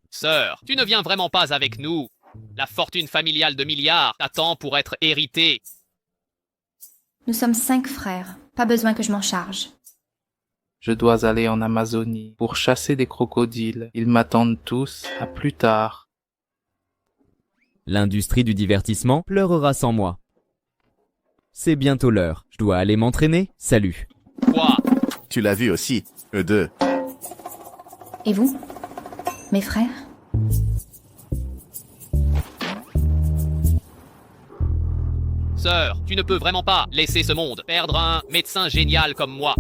Sœur, tu ne viens vraiment pas avec nous. La fortune familiale de milliards t'attend pour être héritée. Nous sommes 5 frères. Pas besoin que je m'en charge. Je dois aller en Amazonie pour chasser des crocodiles. Ils m'attendent tous. À plus tard. L'industrie du divertissement pleurera sans moi. C'est bientôt l'heure. Je dois aller m'entraîner. Salut. Quoi? Tu l'as vu aussi, eux deux. Et vous? Mes frères? Sœur, tu ne peux vraiment pas laisser ce monde perdre un médecin génial comme moi.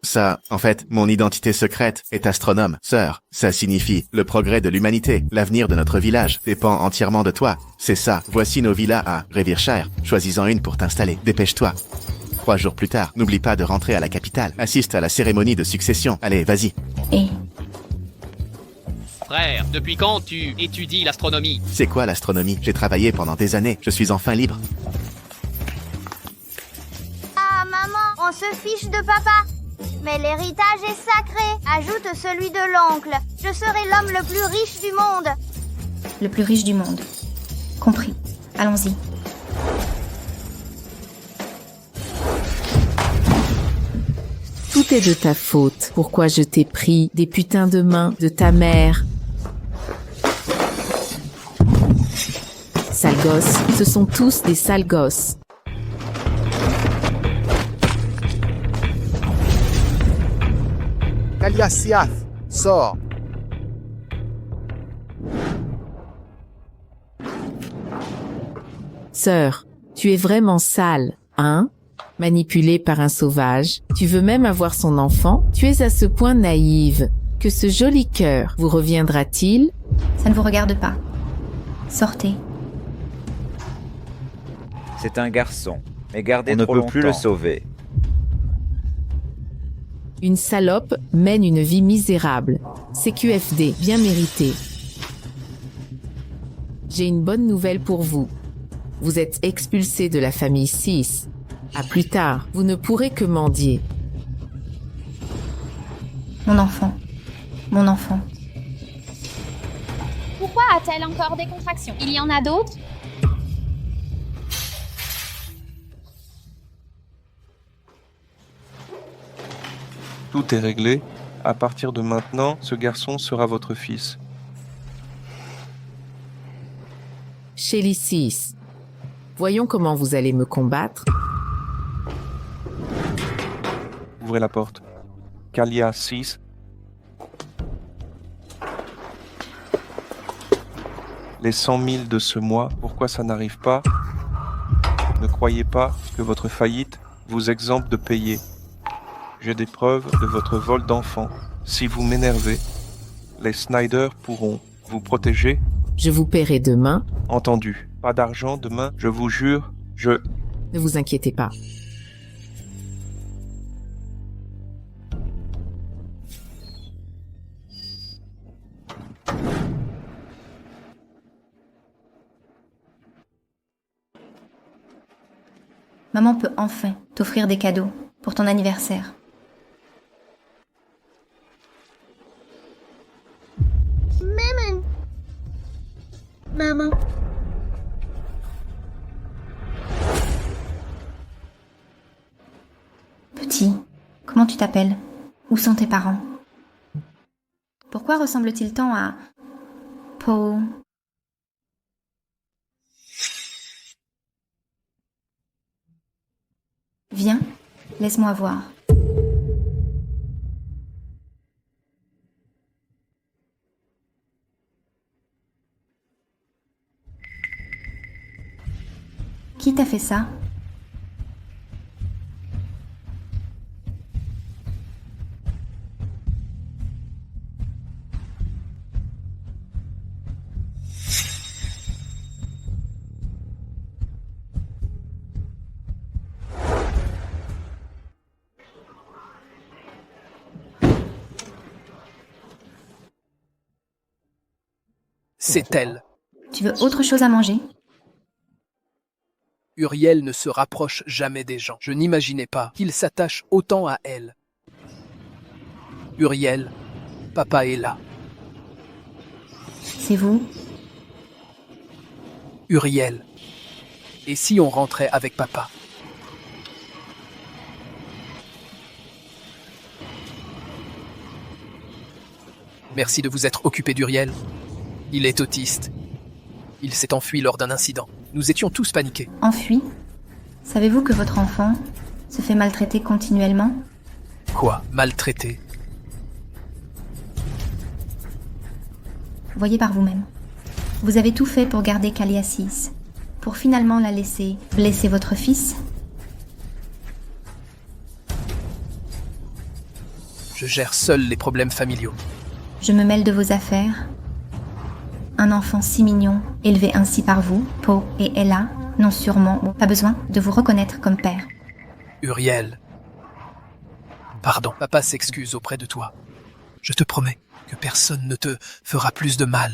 Ça, en fait, mon identité secrète est astronome. Sœur, ça signifie le progrès de l'humanité. L'avenir de notre village dépend entièrement de toi. C'est ça. Voici nos villas à Revireshire. Choisis-en une pour t'installer. Dépêche-toi. 3 jours plus tard, n'oublie pas de rentrer à la capitale. Assiste à la cérémonie de succession. Allez, vas-y. Et Frère, depuis quand tu étudies l'astronomie? C'est quoi l'astronomie? J'ai travaillé pendant des années. Je suis enfin libre. Ah, maman, on se fiche de papa. Mais l'héritage est sacré. Ajoute celui de l'oncle. Je serai l'homme le plus riche du monde. le plus riche du monde. Compris. Allons-y. Tout est de ta faute. Pourquoi je t'ai pris des putains de mains de ta mère? Sales gosses, ce sont tous des sales gosses. Kaliasiath, sors. Sœur, tu es vraiment sale, hein? Manipulée par un sauvage, tu veux même avoir son enfant? Tu es à ce point naïve que ce joli cœur vous reviendra-t-il? Ça ne vous regarde pas. Sortez. C'est un garçon, mais gardez On ne trop peut longtemps. plus le sauver. Une salope mène une vie misérable. CQFD, bien mérité. J'ai une bonne nouvelle pour vous. Vous êtes expulsé de la famille 6. À plus tard, vous ne pourrez que mendier. Mon enfant. Mon enfant. Pourquoi a-t-elle encore des contractions? Il y en a d'autres? Tout est réglé. À partir de maintenant, ce garçon sera votre fils. Shelly 6. Voyons comment vous allez me combattre. Ouvrez la porte. Kalia 6. Les 100 000 de ce mois, pourquoi ça n'arrive pas? Ne croyez pas que votre faillite vous exempte de payer. J'ai des preuves de votre vol d'enfant. Si vous m'énervez, les Snyder pourront vous protéger. Je vous paierai demain. Entendu. Pas d'argent demain, je vous jure, Ne vous inquiétez pas. Maman peut enfin t'offrir des cadeaux pour ton anniversaire. Maman. Petit, comment tu t'appelles? Où sont tes parents? Pourquoi ressemble-t-il tant à... Po... Viens, laisse-moi voir. Qui t'a fait ça? C'est elle. Tu veux autre chose à manger? Uriel ne se rapproche jamais des gens. Je n'imaginais pas qu'il s'attache autant à elle. Uriel, papa est là. C'est vous? Uriel. Et si on rentrait avec papa? Merci de vous être occupé d'Uriel. Il est autiste. Il s'est enfui lors d'un incident. Nous étions tous paniqués. Enfui? Savez-vous que votre enfant se fait maltraiter continuellement? Quoi? Maltraité? Voyez par vous-même. Vous avez tout fait pour garder Kalia 6, pour finalement la laisser blesser votre fils? Je gère seul les problèmes familiaux. Je me mêle de vos affaires. Un enfant si mignon, élevé ainsi par vous, Po et Ella, n'ont sûrement pas besoin de vous reconnaître comme père. Uriel. Pardon, papa s'excuse auprès de toi. Je te promets que personne ne te fera plus de mal.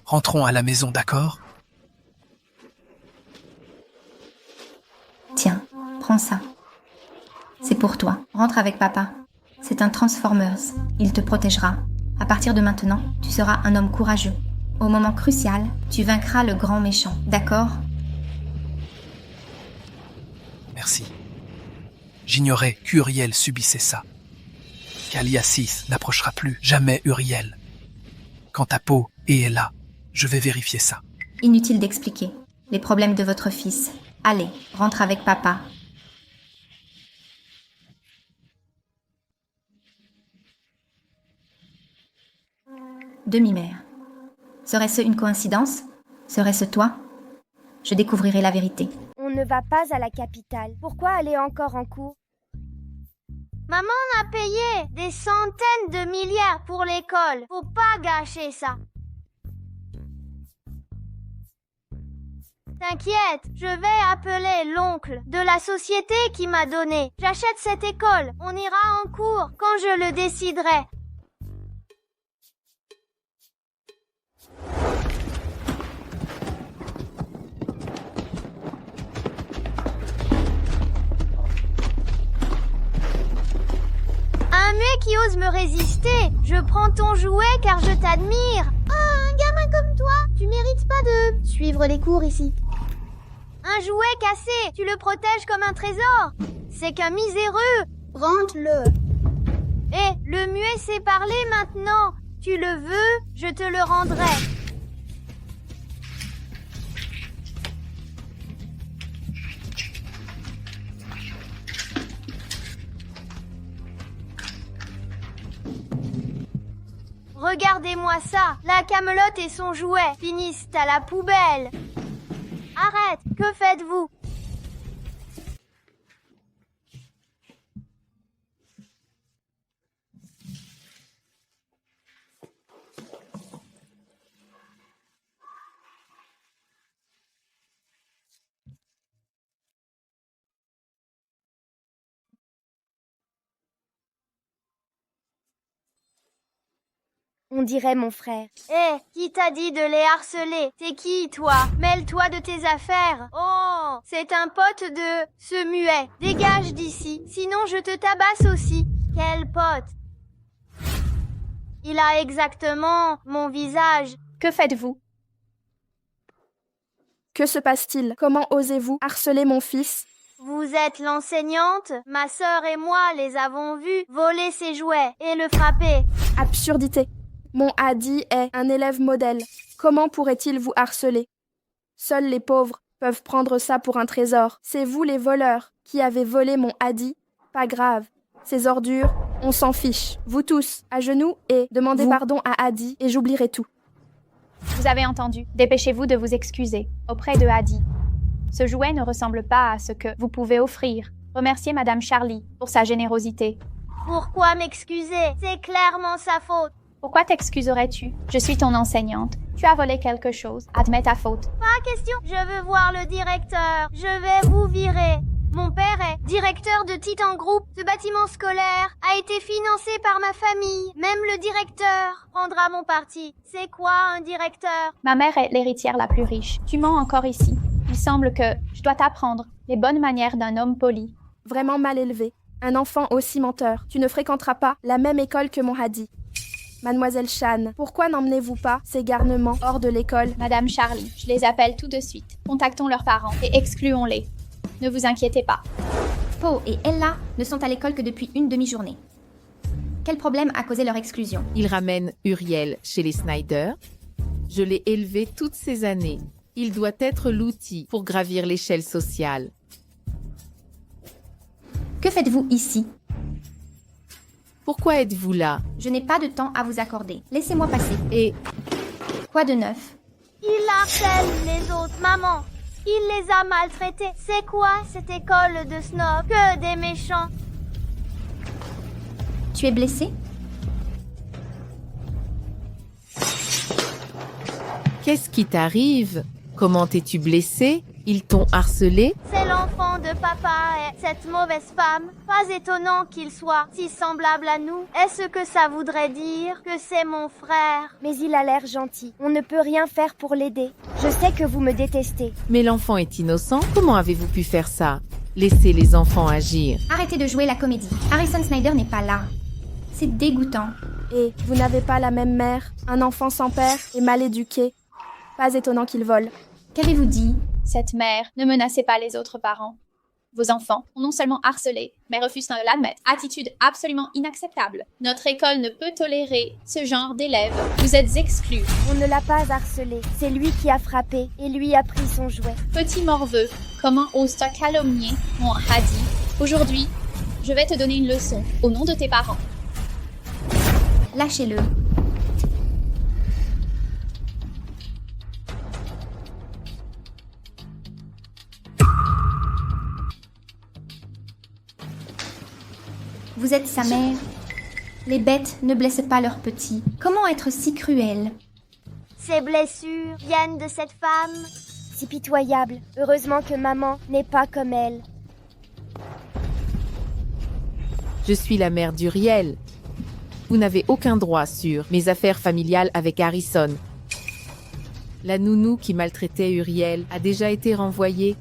Rentrons à la maison, d'accord? Tiens, prends ça. C'est pour toi. Rentre avec papa. C'est un Transformers. Il te protégera. À partir de maintenant, tu seras un homme courageux. Au moment crucial, tu vaincras le grand méchant, d'accord? Merci. J'ignorais qu'Uriel subissait ça. Kalia 6 n'approchera plus jamais Uriel. Quant à Po et Ella, je vais vérifier ça. Inutile d'expliquer les problèmes de votre fils. Allez, rentre avec papa. Demi-mère. Serait-ce une coïncidence? Serait-ce toi? Je découvrirai la vérité. On ne va pas à la capitale. Pourquoi aller encore en cours? Maman a payé des centaines de milliards pour l'école. Faut pas gâcher ça. T'inquiète, je vais appeler l'oncle de la société qui m'a donné. J'achète cette école. On ira en cours quand je le déciderai. Un muet qui ose me résister. Je prends ton jouet car je t'admire. Oh, un gamin comme toi, tu mérites pas de suivre les cours ici. Un jouet cassé, tu le protèges comme un trésor. C'est qu'un miséreux. Rende-le. Eh, le muet sait parler maintenant. Tu le veux, je te le rendrai. Regardez-moi ça, la camelote et son jouet finissent à la poubelle. Arrête, que faites-vous? On dirait mon frère. Eh, qui t'a dit de les harceler? T'es qui, toi? Mêle-toi de tes affaires. Oh, c'est un pote de ce muet. Dégage d'ici, sinon je te tabasse aussi. Quel pote? Il a exactement mon visage. Que faites-vous? Que se passe-t-il? Comment osez-vous harceler mon fils? Vous êtes l'enseignante? Ma sœur et moi les avons vus voler ses jouets et le frapper. Absurdité. Mon Hadi est un élève modèle. Comment pourrait-il vous harceler? Seuls les pauvres peuvent prendre ça pour un trésor. C'est vous les voleurs qui avez volé mon Hadi? Pas grave. Ces ordures, on s'en fiche. Vous tous, à genoux et demandez pardon à Hadi et j'oublierai tout. Vous avez entendu. Dépêchez-vous de vous excuser auprès de Hadi. Ce jouet ne ressemble pas à ce que vous pouvez offrir. Remerciez Madame Charlie pour sa générosité. Pourquoi m'excuser? C'est clairement sa faute. Pourquoi t'excuserais-tu? Je suis ton enseignante. Tu as volé quelque chose. Admets ta faute. Pas question. Je veux voir le directeur. Je vais vous virer. Mon père est directeur de Titan Group. Ce bâtiment scolaire a été financé par ma famille. Même le directeur prendra mon parti. C'est quoi un directeur? Ma mère est l'héritière la plus riche. Tu mens encore ici. Il semble que je dois t'apprendre les bonnes manières d'un homme poli. Vraiment mal élevé. Un enfant aussi menteur. Tu ne fréquenteras pas la même école que mon Hadi. Mademoiselle Chan, pourquoi n'emmenez-vous pas ces garnements hors de l'école? Madame Charlie, je les appelle tout de suite. Contactons leurs parents et excluons-les. Ne vous inquiétez pas. Po et Ella ne sont à l'école que depuis une demi-journée. Quel problème a causé leur exclusion? Ils ramènent Uriel chez les Snyder. Je l'ai élevé toutes ces années. Il doit être l'outil pour gravir l'échelle sociale. Que faites-vous ici? Pourquoi êtes-vous là? Je n'ai pas de temps à vous accorder. Laissez-moi passer. Et quoi de neuf? Il harcèle les autres, maman. Il les a maltraités. C'est quoi cette école de snob? Que des méchants. Tu es blessé? qu'est-ce qui t'arrive? Comment t'es-tu blessé? Ils t'ont harcelé? C'est l'enfant de papa et cette mauvaise femme. Pas étonnant qu'il soit si semblable à nous. Est-ce que ça voudrait dire que c'est mon frère? Mais il a l'air gentil. On ne peut rien faire pour l'aider. Je sais que vous me détestez. Mais l'enfant est innocent. Comment avez-vous pu faire ça? Laissez les enfants agir. Arrêtez de jouer la comédie. Harrison Snyder n'est pas là. C'est dégoûtant. Et vous n'avez pas la même mère, un enfant sans père et mal éduqué. Pas étonnant qu'il vole. Qu'avez-vous dit? Cette mère, ne menacez pas les autres parents. Vos enfants ont non seulement harcelé, mais refusent de l'admettre. Attitude absolument inacceptable. Notre école ne peut tolérer ce genre d'élèves. Vous êtes exclus. On ne l'a pas harcelé. C'est lui qui a frappé et lui a pris son jouet. Petit morveux, comment oses-tu calomnier mon Hadi? Aujourd'hui, je vais te donner une leçon au nom de tes parents. Lâchez-le. Vous êtes sa mère. Les bêtes ne blessent pas leurs petits. Comment être si cruel? Ces blessures viennent de cette femme. Si pitoyable. Heureusement que maman n'est pas comme elle. Je suis la mère d'Uriel. Vous n'avez aucun droit sur mes affaires familiales avec Harrison. La nounou qui maltraitait Uriel a déjà été renvoyée.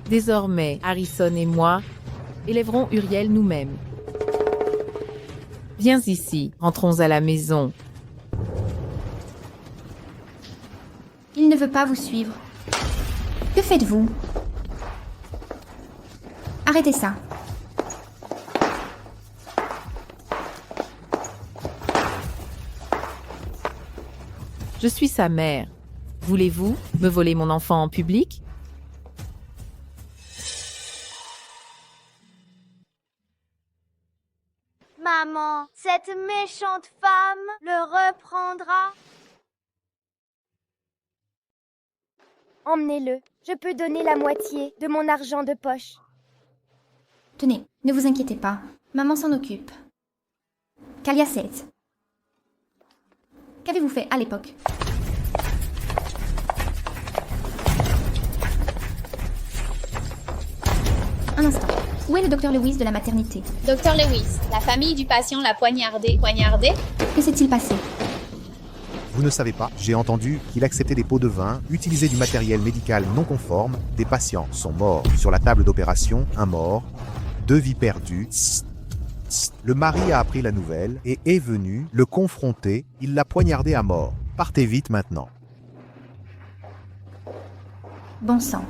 Désormais, Harrison et moi élèverons Uriel nous-mêmes. Viens ici, rentrons à la maison. Il ne veut pas vous suivre. Que faites-vous? Arrêtez ça. Je suis sa mère. Voulez-vous me voler mon enfant en public? Maman, cette méchante femme le reprendra. Emmenez-le. Je peux donner la moitié de mon argent de poche. Tenez, ne vous inquiétez pas. Maman s'en occupe. Kaliaset. Qu'avez-vous fait à l'époque? Un instant. Où est le docteur Lewis de la maternité? Docteur Lewis, la famille du patient l'a poignardé. Poignardé? Que s'est-il passé? Vous ne savez pas, j'ai entendu qu'il acceptait des pots de vin, utilisait du matériel médical non conforme, des patients sont morts. Sur la table d'opération, un mort, 2 vies perdues. Le mari a appris la nouvelle et est venu le confronter, il l'a poignardé à mort. Partez vite maintenant. Bon sang.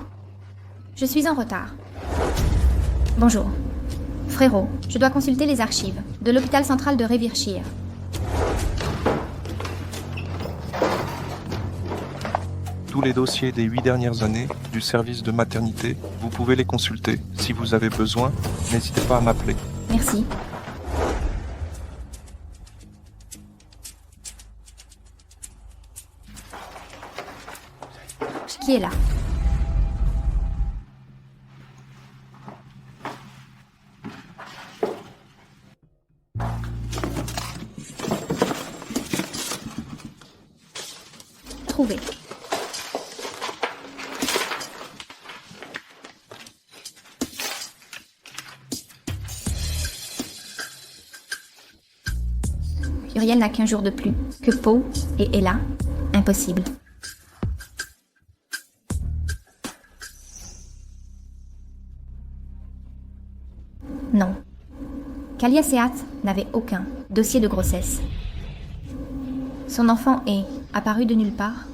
Je suis en retard. Bonjour. Frérot, je dois consulter les archives de l'hôpital central de Revirshire. Tous les dossiers des 8 dernières années du service de maternité, vous pouvez les consulter. Si vous avez besoin, n'hésitez pas à m'appeler. Merci. Qui est là? Trouvé. Uriel n'a qu'un jour de plus que Poe et Ella. Impossible. Non. Kaliaseat n'avait aucun dossier de grossesse. Son enfant est apparu de nulle part.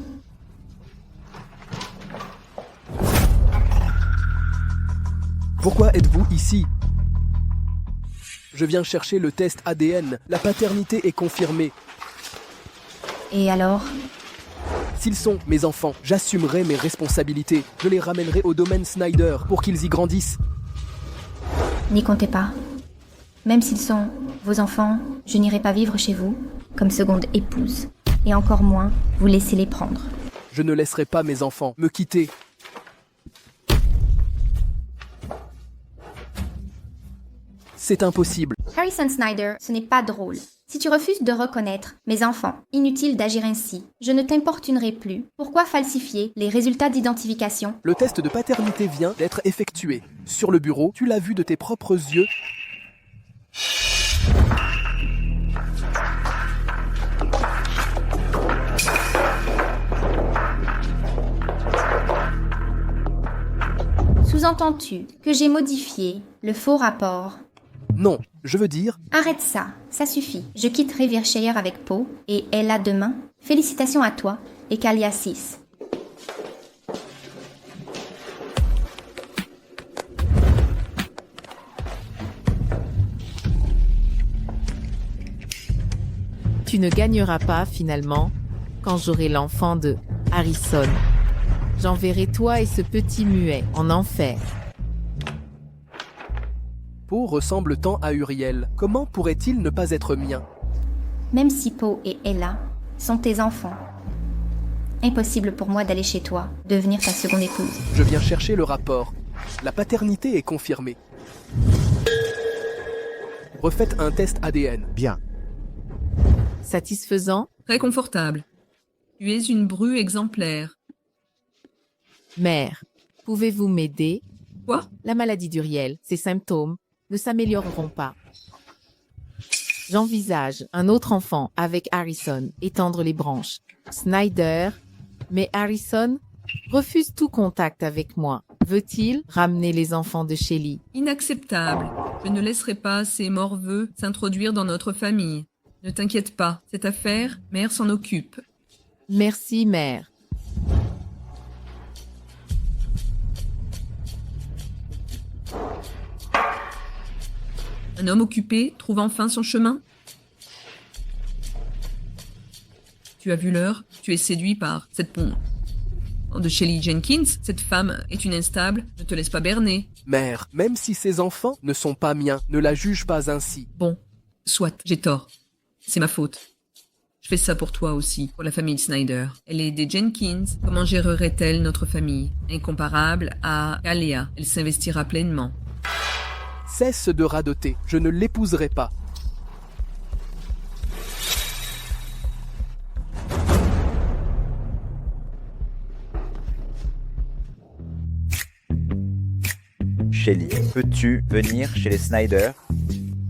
Pourquoi êtes-vous ici? Je viens chercher le test ADN. La paternité est confirmée. Et alors? S'ils sont mes enfants, j'assumerai mes responsabilités. Je les ramènerai au domaine Snyder pour qu'ils y grandissent. N'y comptez pas. Même s'ils sont vos enfants, je n'irai pas vivre chez vous comme seconde épouse. Et encore moins vous laisser les prendre. Je ne laisserai pas mes enfants me quitter. C'est impossible. Harrison Snyder, ce n'est pas drôle. Si tu refuses de reconnaître mes enfants, inutile d'agir ainsi. Je ne t'importunerai plus. Pourquoi falsifier les résultats d'identification? Le test de paternité vient d'être effectué. Sur le bureau, tu l'as vu de tes propres yeux. Sous-entends-tu que j'ai modifié le faux rapport? Non, je veux dire... Arrête ça, ça suffit. Je quitte Revirshire avec Poe et Ella demain. Félicitations à toi et Kaliasis. Tu ne gagneras pas finalement quand j'aurai l'enfant de Harrison. J'enverrai toi et ce petit muet en enfer. Poe ressemble tant à Uriel. Comment pourrait-il ne pas être mien? Même si Poe et Ella sont tes enfants, impossible pour moi d'aller chez toi, devenir ta seconde épouse. Je viens chercher le rapport. La paternité est confirmée. Refaites un test ADN. Bien. Satisfaisant? Très confortable. Tu es une bru exemplaire. Mère, pouvez-vous m'aider? Quoi? La maladie d'Uriel, ses symptômes ne s'amélioreront pas. J'envisage un autre enfant avec Harrison étendre les branches. Snyder, mais Harrison refuse tout contact avec moi. Veut-il ramener les enfants de Shelly? Inacceptable. Je ne laisserai pas ces morveux s'introduire dans notre famille. Ne t'inquiète pas, cette affaire, mère s'en occupe. Merci, mère. Un homme occupé trouve enfin son chemin? Tu as vu l'heure? Tu es séduit par cette pompe de Shelly Jenkins. Cette femme est une instable. Ne te laisse pas berner. Mère, même si ses enfants ne sont pas miens, ne la juge pas ainsi. Bon, soit, j'ai tort. C'est ma faute. Je fais ça pour toi aussi, pour la famille Snyder. Elle est des Jenkins. Comment gérerait-elle notre famille? Incomparable à Kalia. Elle s'investira pleinement. Cesse de radoter. Je ne l'épouserai pas. Shelly, peux-tu venir chez les Snyder?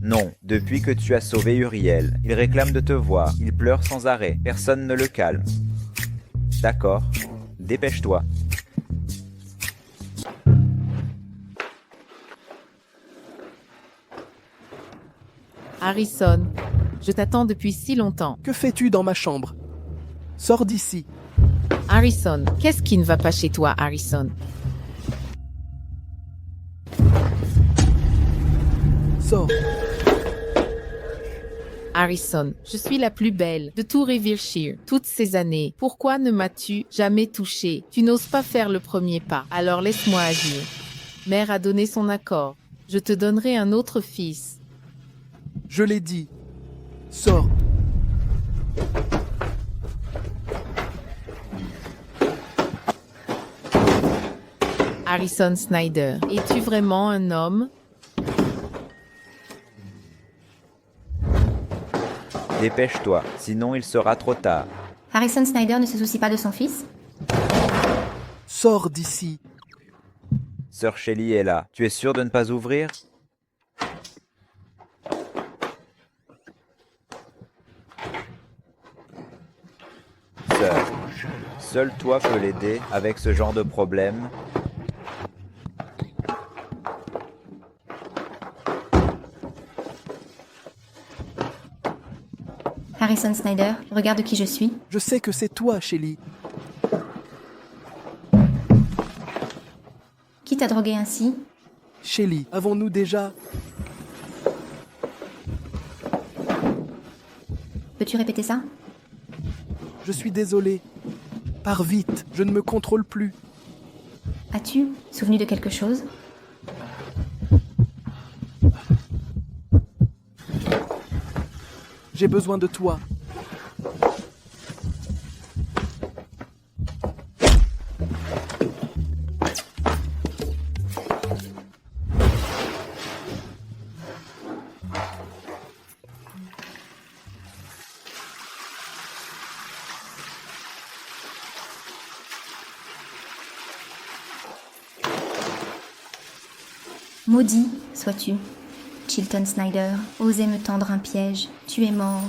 Non, depuis que tu as sauvé Uriel. Il réclame de te voir. Il pleure sans arrêt. Personne ne le calme. D'accord. Dépêche-toi. Harrison, je t'attends depuis si longtemps. Que fais-tu dans ma chambre? Sors d'ici. Harrison, qu'est-ce qui ne va pas chez toi, Harrison? Sors. Harrison, je suis la plus belle de tout Revireshire. Toutes ces années, pourquoi ne m'as-tu jamais touchée? Tu n'oses pas faire le premier pas, alors laisse-moi agir. Mère a donné son accord. Je te donnerai un autre fils. Je l'ai dit. Sors. Harrison Snyder, es-tu vraiment un homme? Dépêche-toi, sinon il sera trop tard. Harrison Snyder ne se soucie pas de son fils? Sors d'ici. Sœur Shelly est là. Tu es sûr de ne pas ouvrir? Sœur, seul toi peux l'aider avec ce genre de problème. Harrison Snyder, regarde qui je suis. Je sais que c'est toi, Shelly. Qui t'a drogué ainsi? Shelly, avons-nous déjà... Peux-tu répéter ça? Je suis désolé. Pars vite, je ne me contrôle plus. As-tu souvenu de quelque chose? J'ai besoin de toi. Maudit sois-tu, Chilton Snyder, osez me tendre un piège, tu es mort.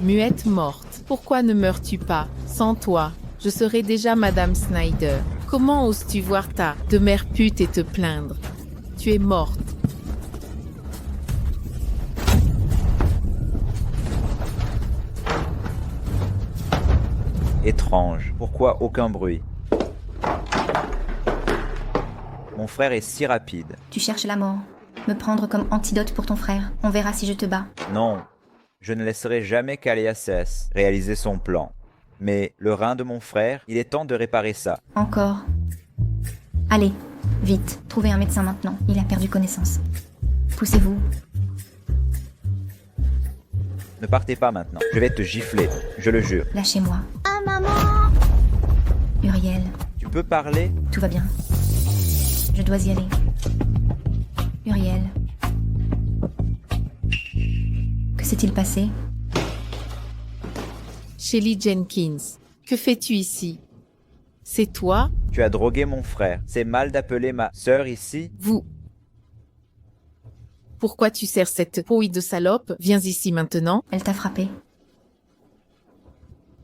Muette morte, pourquoi ne meurs-tu pas? Sans toi, je serais déjà Madame Snyder. Comment oses-tu voir ta de mère pute et te plaindre? Tu es morte. Étrange, pourquoi aucun bruit? Mon frère est si rapide. Tu cherches la mort. Me prendre comme antidote pour ton frère. On verra si je te bats. Non, je ne laisserai jamais Kaliases réaliser son plan. Mais le rein de mon frère, il est temps de réparer ça. Encore. Allez, vite, trouvez un médecin maintenant. Il a perdu connaissance. Poussez-vous. Ne partez pas maintenant. Je vais te gifler, je le jure. Lâchez-moi. Ah, maman! Uriel, Tu peux parler? tout va bien. Je dois y aller. Uriel. Que s'est-il passé? Shelly Jenkins, que fais-tu ici? C'est toi? Tu as drogué mon frère. C'est mal d'appeler ma sœur ici? Vous. Pourquoi tu sers cette pouille de salope? Viens ici maintenant. Elle t'a frappé.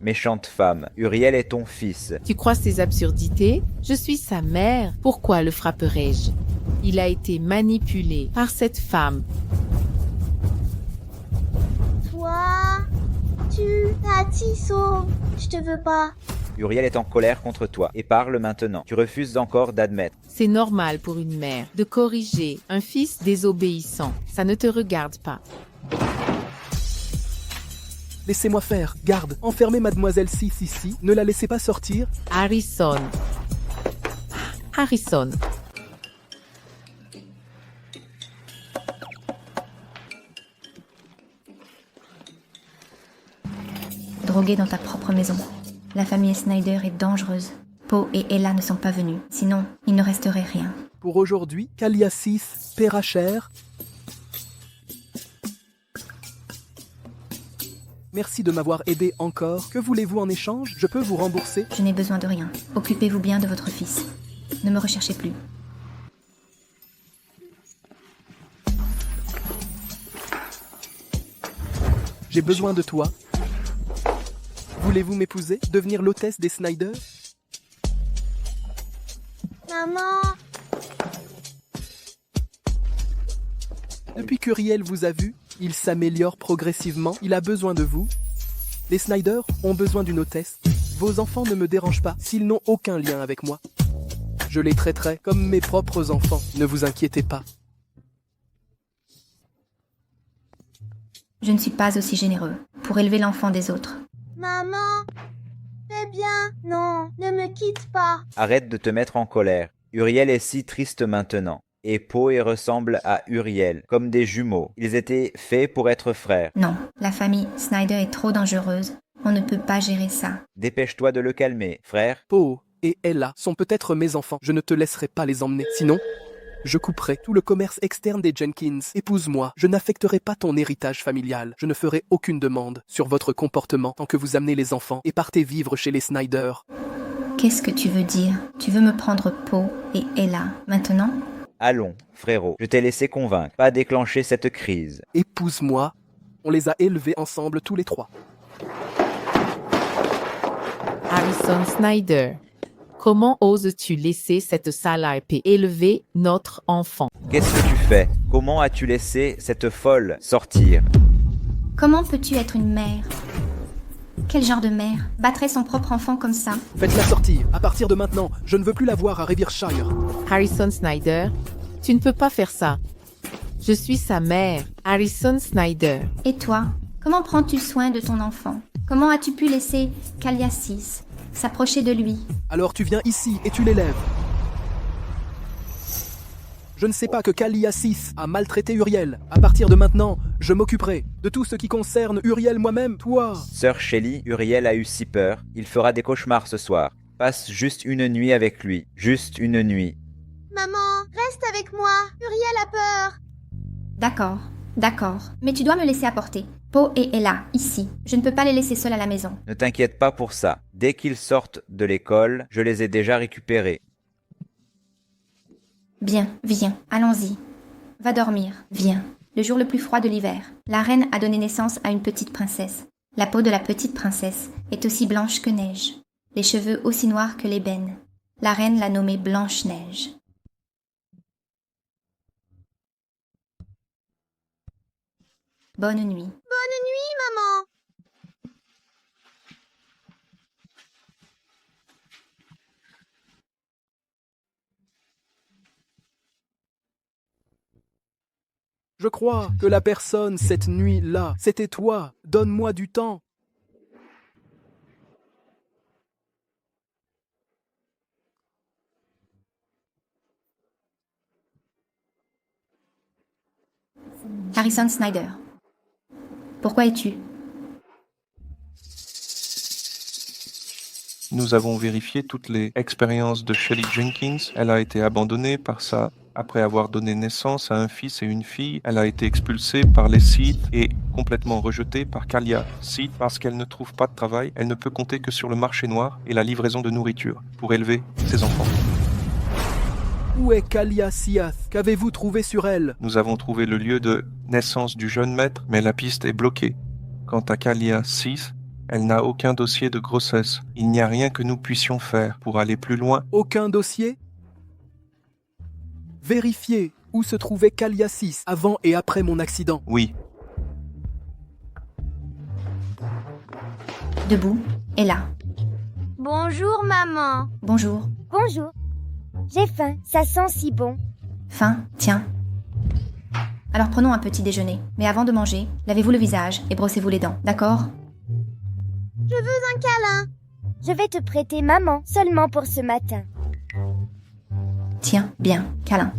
Méchante femme, Uriel est ton fils. Tu crois ces absurdités? Je suis sa mère. Pourquoi le frapperais-je? Il a été manipulé par cette femme. Toi, tu as Tissot. Je te veux pas. Uriel est en colère contre toi et parle maintenant. Tu refuses encore d'admettre. C'est normal pour une mère de corriger un fils désobéissant. Ça ne te regarde pas. Laissez-moi faire, garde. Enfermez mademoiselle 6 ici, ne la laissez pas sortir. Harrison. Harrison. Drogué dans ta propre maison. La famille Snyder est dangereuse. Poe et Ella ne sont pas venus. Sinon, il ne resterait rien. Pour aujourd'hui, Kaliasis paiera cher. Merci de m'avoir aidé encore. Que voulez-vous en échange? Je peux vous rembourser? Je n'ai besoin de rien. Occupez-vous bien de votre fils. Ne me recherchez plus. J'ai besoin de toi. Voulez-vous m'épouser? Devenir l'hôtesse des Snyder? Maman. Depuis qu'Uriel vous a vu, il s'améliore progressivement. Il a besoin de vous. Les Snyder ont besoin d'une hôtesse. Vos enfants ne me dérangent pas s'ils n'ont aucun lien avec moi. Je les traiterai comme mes propres enfants. Ne vous inquiétez pas. Je ne suis pas aussi généreux pour élever l'enfant des autres. Maman. Fais bien. Non, ne me quitte pas. Arrête de te mettre en colère. Uriel est si triste maintenant. Et Poe ressemble à Uriel, comme des jumeaux. Ils étaient faits pour être frères. Non, la famille Snyder est trop dangereuse. On ne peut pas gérer ça. Dépêche-toi de le calmer, frère. Poe et Ella sont peut-être mes enfants. Je ne te laisserai pas les emmener. Sinon, je couperai tout le commerce externe des Jenkins. Épouse-moi. Je n'affecterai pas ton héritage familial. Je ne ferai aucune demande sur votre comportement tant que vous amenez les enfants et partez vivre chez les Snyder. Qu'est-ce que tu veux dire? Tu veux me prendre Poe et Ella maintenant? Allons, frérot, je t'ai laissé convaincre, pas déclencher cette crise. Épouse-moi. On les a élevés ensemble tous les trois. Harrison Snyder. Comment oses-tu laisser cette salope élever notre enfant? Qu'est-ce que tu fais? Comment as-tu laissé cette folle sortir? Comment peux-tu être une mère? Quel genre de mère battrait son propre enfant comme ça? Faites-la sortir. À partir de maintenant, je ne veux plus la voir à Rivershire. Harrison Snyder, tu ne peux pas faire ça. Je suis sa mère, Harrison Snyder. Et toi, comment prends-tu soin de ton enfant? Comment as-tu pu laisser Kaliasis s'approcher de lui? Alors tu viens ici et tu l'élèves. Je ne sais pas que Kaliasis a maltraité Uriel. À partir de maintenant, je m'occuperai de tout ce qui concerne Uriel moi-même, toi. Sœur Shelly, Uriel a eu si peur. Il fera des cauchemars ce soir. Passe juste une nuit avec lui. Juste une nuit. Maman, reste avec moi. Uriel a peur. D'accord, d'accord. Mais tu dois me laisser apporter. Poe et Ella, ici. Je ne peux pas les laisser seuls à la maison. Ne t'inquiète pas pour ça. Dès qu'ils sortent de l'école, je les ai déjà récupérés. Bien, viens, allons-y. Va dormir, viens. Le jour le plus froid de l'hiver. La reine a donné naissance à une petite princesse. La peau de la petite princesse est aussi blanche que neige. Les cheveux aussi noirs que l'ébène. La reine l'a nommée Blanche-Neige. Bonne nuit. Bonne nuit, maman. Je crois que la personne cette nuit-là, c'était toi. Donne-moi du temps. Harrison Snyder. Pourquoi es-tu? Nous avons vérifié toutes les expériences de Shelley Jenkins. Elle a été abandonnée par sa... Après avoir donné naissance à un fils et une fille, elle a été expulsée par les Sith et complètement rejetée par Kalia Sith parce qu'elle ne trouve pas de travail. Elle ne peut compter que sur le marché noir et la livraison de nourriture pour élever ses enfants. Où est Kalia Siath? Qu'avez-vous trouvé sur elle? Nous avons trouvé le lieu de naissance du jeune maître, mais la piste est bloquée. Quant à Kalia Sith, elle n'a aucun dossier de grossesse. Il n'y a rien que nous puissions faire pour aller plus loin. Aucun dossier? Vérifiez où se trouvait Kalia Sith avant et après mon accident. Oui. Debout et là. Bonjour, maman. Bonjour. Bonjour. J'ai faim, ça sent si bon. Faim, tiens. Alors prenons un petit déjeuner. Mais avant de manger, lavez-vous le visage et brossez-vous les dents, d'accord? Je veux un câlin. Je vais te prêter maman seulement pour ce matin. Tiens, bien, câlin.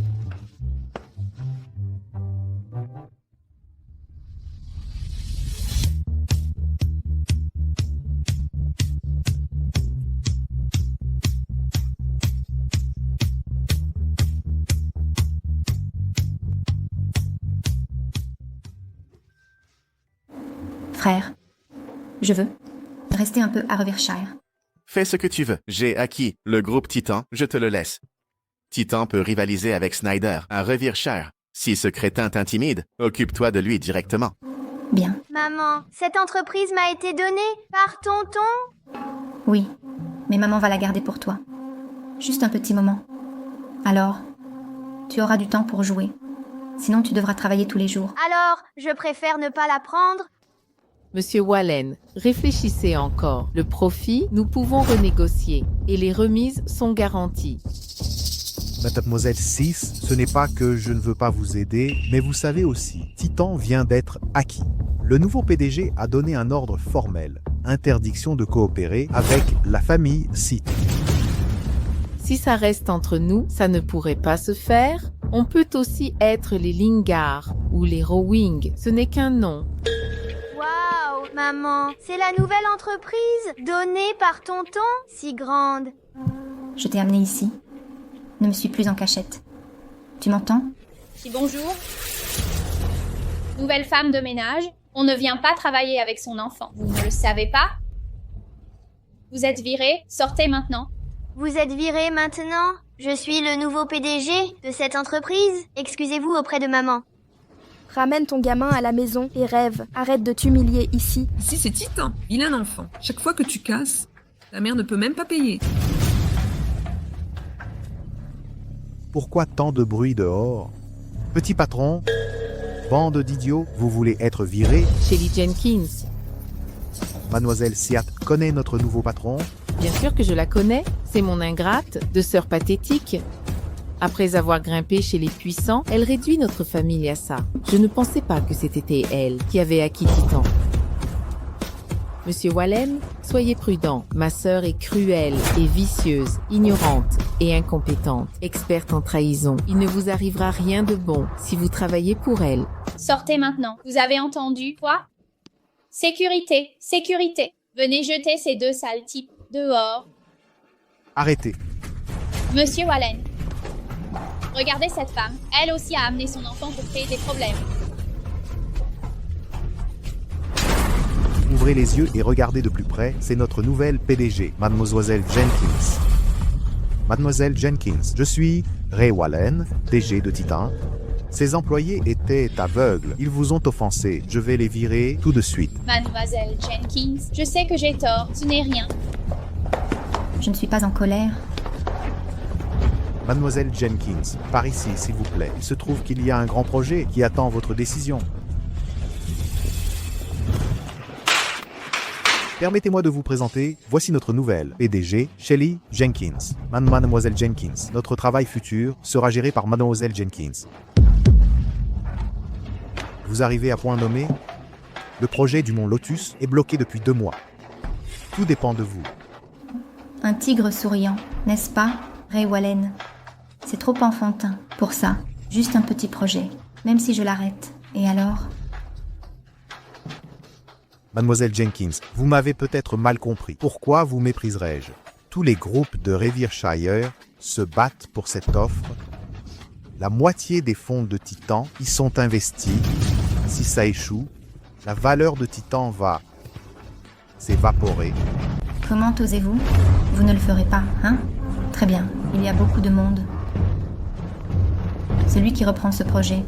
Frère, je veux rester un peu à Revireshire. Fais ce que tu veux. J'ai acquis le groupe Titan, je te le laisse. Titan peut rivaliser avec Snyder à Revireshire. Si ce crétin t'intimide, occupe-toi de lui directement. Bien. Maman, cette entreprise m'a été donnée par tonton? Oui, mais maman va la garder pour toi. Juste un petit moment. Alors, tu auras du temps pour jouer. Sinon, tu devras travailler tous les jours. Alors, je préfère ne pas la prendre. Monsieur Wallen, réfléchissez encore. Le profit, nous pouvons renégocier et les remises sont garanties. Mademoiselle 6, ce n'est pas que je ne veux pas vous aider, mais vous savez aussi, Titan vient d'être acquis. Le nouveau PDG a donné un ordre formel, interdiction de coopérer avec la famille Sith. Si ça reste entre nous, ça ne pourrait pas se faire. On peut aussi être les Lingard ou les Rowing, ce n'est qu'un nom. Waouh, maman, c'est la nouvelle entreprise donnée par tonton, si grande. Je t'ai amené ici. Ne me suis plus en cachette. Tu m'entends? Si bonjour. Nouvelle femme de ménage, on ne vient pas travailler avec son enfant. Vous ne le savez pas? Vous êtes viré, sortez maintenant. Vous êtes viré maintenant? Je suis le nouveau PDG de cette entreprise. Excusez-vous auprès de maman. Ramène ton gamin à la maison et rêve. Arrête de t'humilier ici. Ici, c'est Titan, vilain enfant. Chaque fois que tu casses, ta mère ne peut même pas payer. Pourquoi tant de bruit dehors? Petit patron, bande d'idiots, vous voulez être viré? Shelley Jenkins. Mademoiselle Siath connaît notre nouveau patron? Bien sûr que je la connais. C'est mon ingrate, de sœur pathétique. Après avoir grimpé chez les puissants, elle réduit notre famille à ça. Je ne pensais pas que c'était elle qui avait acquis Titan. Monsieur Wallen, soyez prudent. Ma sœur est cruelle et vicieuse, ignorante et incompétente, experte en trahison. Il ne vous arrivera rien de bon si vous travaillez pour elle. Sortez maintenant. Vous avez entendu? Quoi? Sécurité, sécurité. Venez jeter ces deux sales types dehors. Arrêtez. Monsieur Wallen. Regardez cette femme. Elle aussi a amené son enfant pour créer des problèmes. Ouvrez les yeux et regardez de plus près, c'est notre nouvelle PDG, Mademoiselle Jenkins. Mademoiselle Jenkins, je suis Ray Wallen, DG de Titan. Ces employés étaient aveugles, ils vous ont offensé, je vais les virer tout de suite. Mademoiselle Jenkins, je sais que j'ai tort, ce n'est rien. Je ne suis pas en colère. Mademoiselle Jenkins, par ici, s'il vous plaît. Il se trouve qu'il y a un grand projet qui attend votre décision. Permettez-moi de vous présenter, voici notre nouvelle PDG, Shelley Jenkins. Mademoiselle Jenkins, notre travail futur sera géré par Mademoiselle Jenkins. Vous arrivez à point nommé? Le projet du Mont Lotus est bloqué depuis 2 mois. Tout dépend de vous. Un tigre souriant, n'est-ce pas, Ray Wallen? C'est trop enfantin pour ça. Juste un petit projet. Même si je l'arrête. Et alors? Mademoiselle Jenkins, vous m'avez peut-être mal compris. Pourquoi vous mépriserais-je? Tous les groupes de Revireshire se battent pour cette offre. La moitié des fonds de Titan y sont investis. Si ça échoue, la valeur de Titan va s'évaporer. Comment osez-vous? Vous ne le ferez pas, hein? Très bien, il y a beaucoup de monde. Celui qui reprend ce projet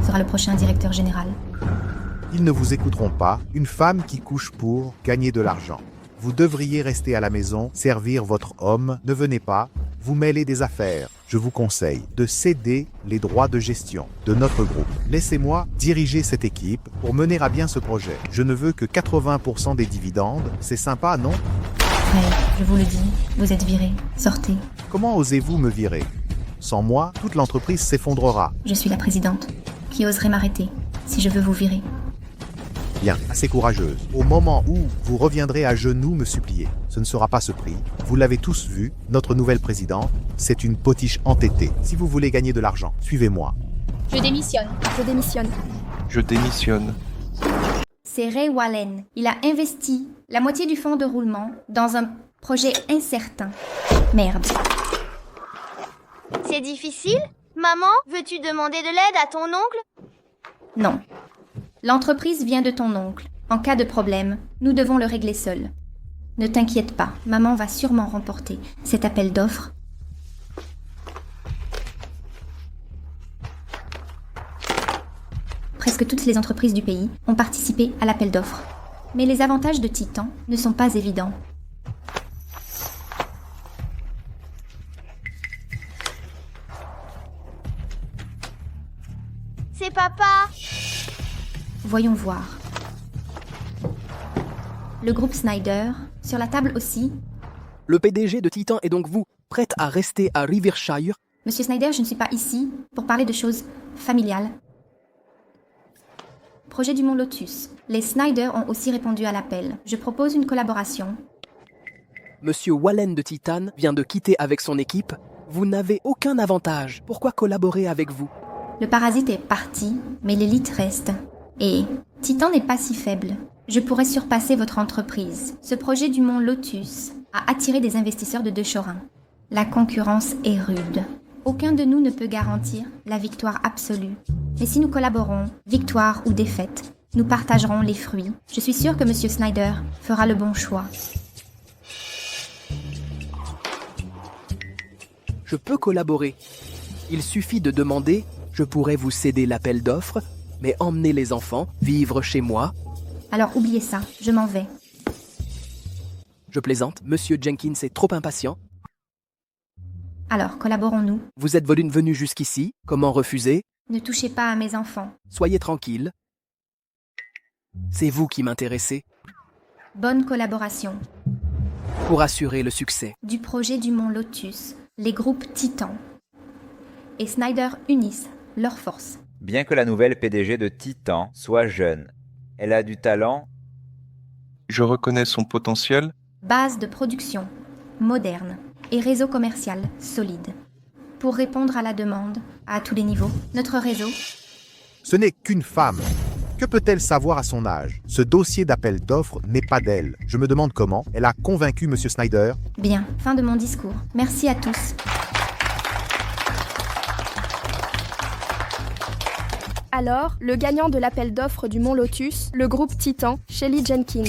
sera le prochain directeur général. Ils ne vous écouteront pas, une femme qui couche pour gagner de l'argent. Vous devriez rester à la maison, servir votre homme, ne venez pas, vous mêler des affaires. Je vous conseille de céder les droits de gestion de notre groupe. Laissez-moi diriger cette équipe pour mener à bien ce projet. Je ne veux que 80% des dividendes. C'est sympa, non? Ouais, je vous le dis, vous êtes viré. Sortez. Comment osez-vous me virer? Sans moi, toute l'entreprise s'effondrera. Je suis la présidente. Qui oserait m'arrêter si je veux vous virer? Bien, assez courageuse. Au moment où vous reviendrez à genoux me supplier, ce ne sera pas ce prix. Vous l'avez tous vu, notre nouvelle présidente, c'est une potiche entêtée. Si vous voulez gagner de l'argent, suivez-moi. Je démissionne. Je démissionne. Je démissionne. C'est Ray Wallen. Il a investi la moitié du fonds de roulement dans un projet incertain. Merde. C'est difficile? Maman, veux-tu demander de l'aide à ton oncle? Non. L'entreprise vient de ton oncle. En cas de problème, nous devons le régler seuls. Ne t'inquiète pas, maman va sûrement remporter cet appel d'offres. Presque toutes les entreprises du pays ont participé à l'appel d'offres. Mais les avantages de Titan ne sont pas évidents. C'est papa. Voyons voir. Le groupe Snyder, sur la table aussi. Le PDG de Titan est donc vous, prête à rester à Revireshire? Monsieur Snyder, je ne suis pas ici pour parler de choses familiales. Projet du Mont Lotus. Les Snyder ont aussi répondu à l'appel. Je propose une collaboration. Monsieur Wallen de Titan vient de quitter avec son équipe. Vous n'avez aucun avantage. Pourquoi collaborer avec vous? Le parasite est parti, mais l'élite reste. Et Titan n'est pas si faible. Je pourrais surpasser votre entreprise. Ce projet du Mont Lotus a attiré des investisseurs de Deschaurins. La concurrence est rude. Aucun de nous ne peut garantir la victoire absolue. Mais si nous collaborons, victoire ou défaite, nous partagerons les fruits. Je suis sûre que M. Snyder fera le bon choix. Je peux collaborer. Il suffit de demander, je pourrais vous céder l'appel d'offres, mais emmener les enfants, vivre chez moi. Alors oubliez ça, je m'en vais. Je plaisante, Monsieur Jenkins est trop impatient. Alors, collaborons-nous. Vous êtes venu jusqu'ici, comment refuser? Ne touchez pas à mes enfants. Soyez tranquille. C'est vous qui m'intéressez. Bonne collaboration. Pour assurer le succès. Du projet du Mont Lotus, les groupes Titan et Snyder unissent leurs forces. Bien que la nouvelle PDG de Titan soit jeune, elle a du talent. Je reconnais son potentiel. Base de production moderne et réseau commercial solide. Pour répondre à la demande à tous les niveaux, notre réseau... Ce n'est qu'une femme. Que peut-elle savoir à son âge? Ce dossier d'appel d'offres n'est pas d'elle. Je me demande comment elle a convaincu M. Snyder. Bien, fin de mon discours. Merci à tous. Alors, le gagnant de l'appel d'offres du Mont Lotus, le groupe Titan, Shelly Jenkins.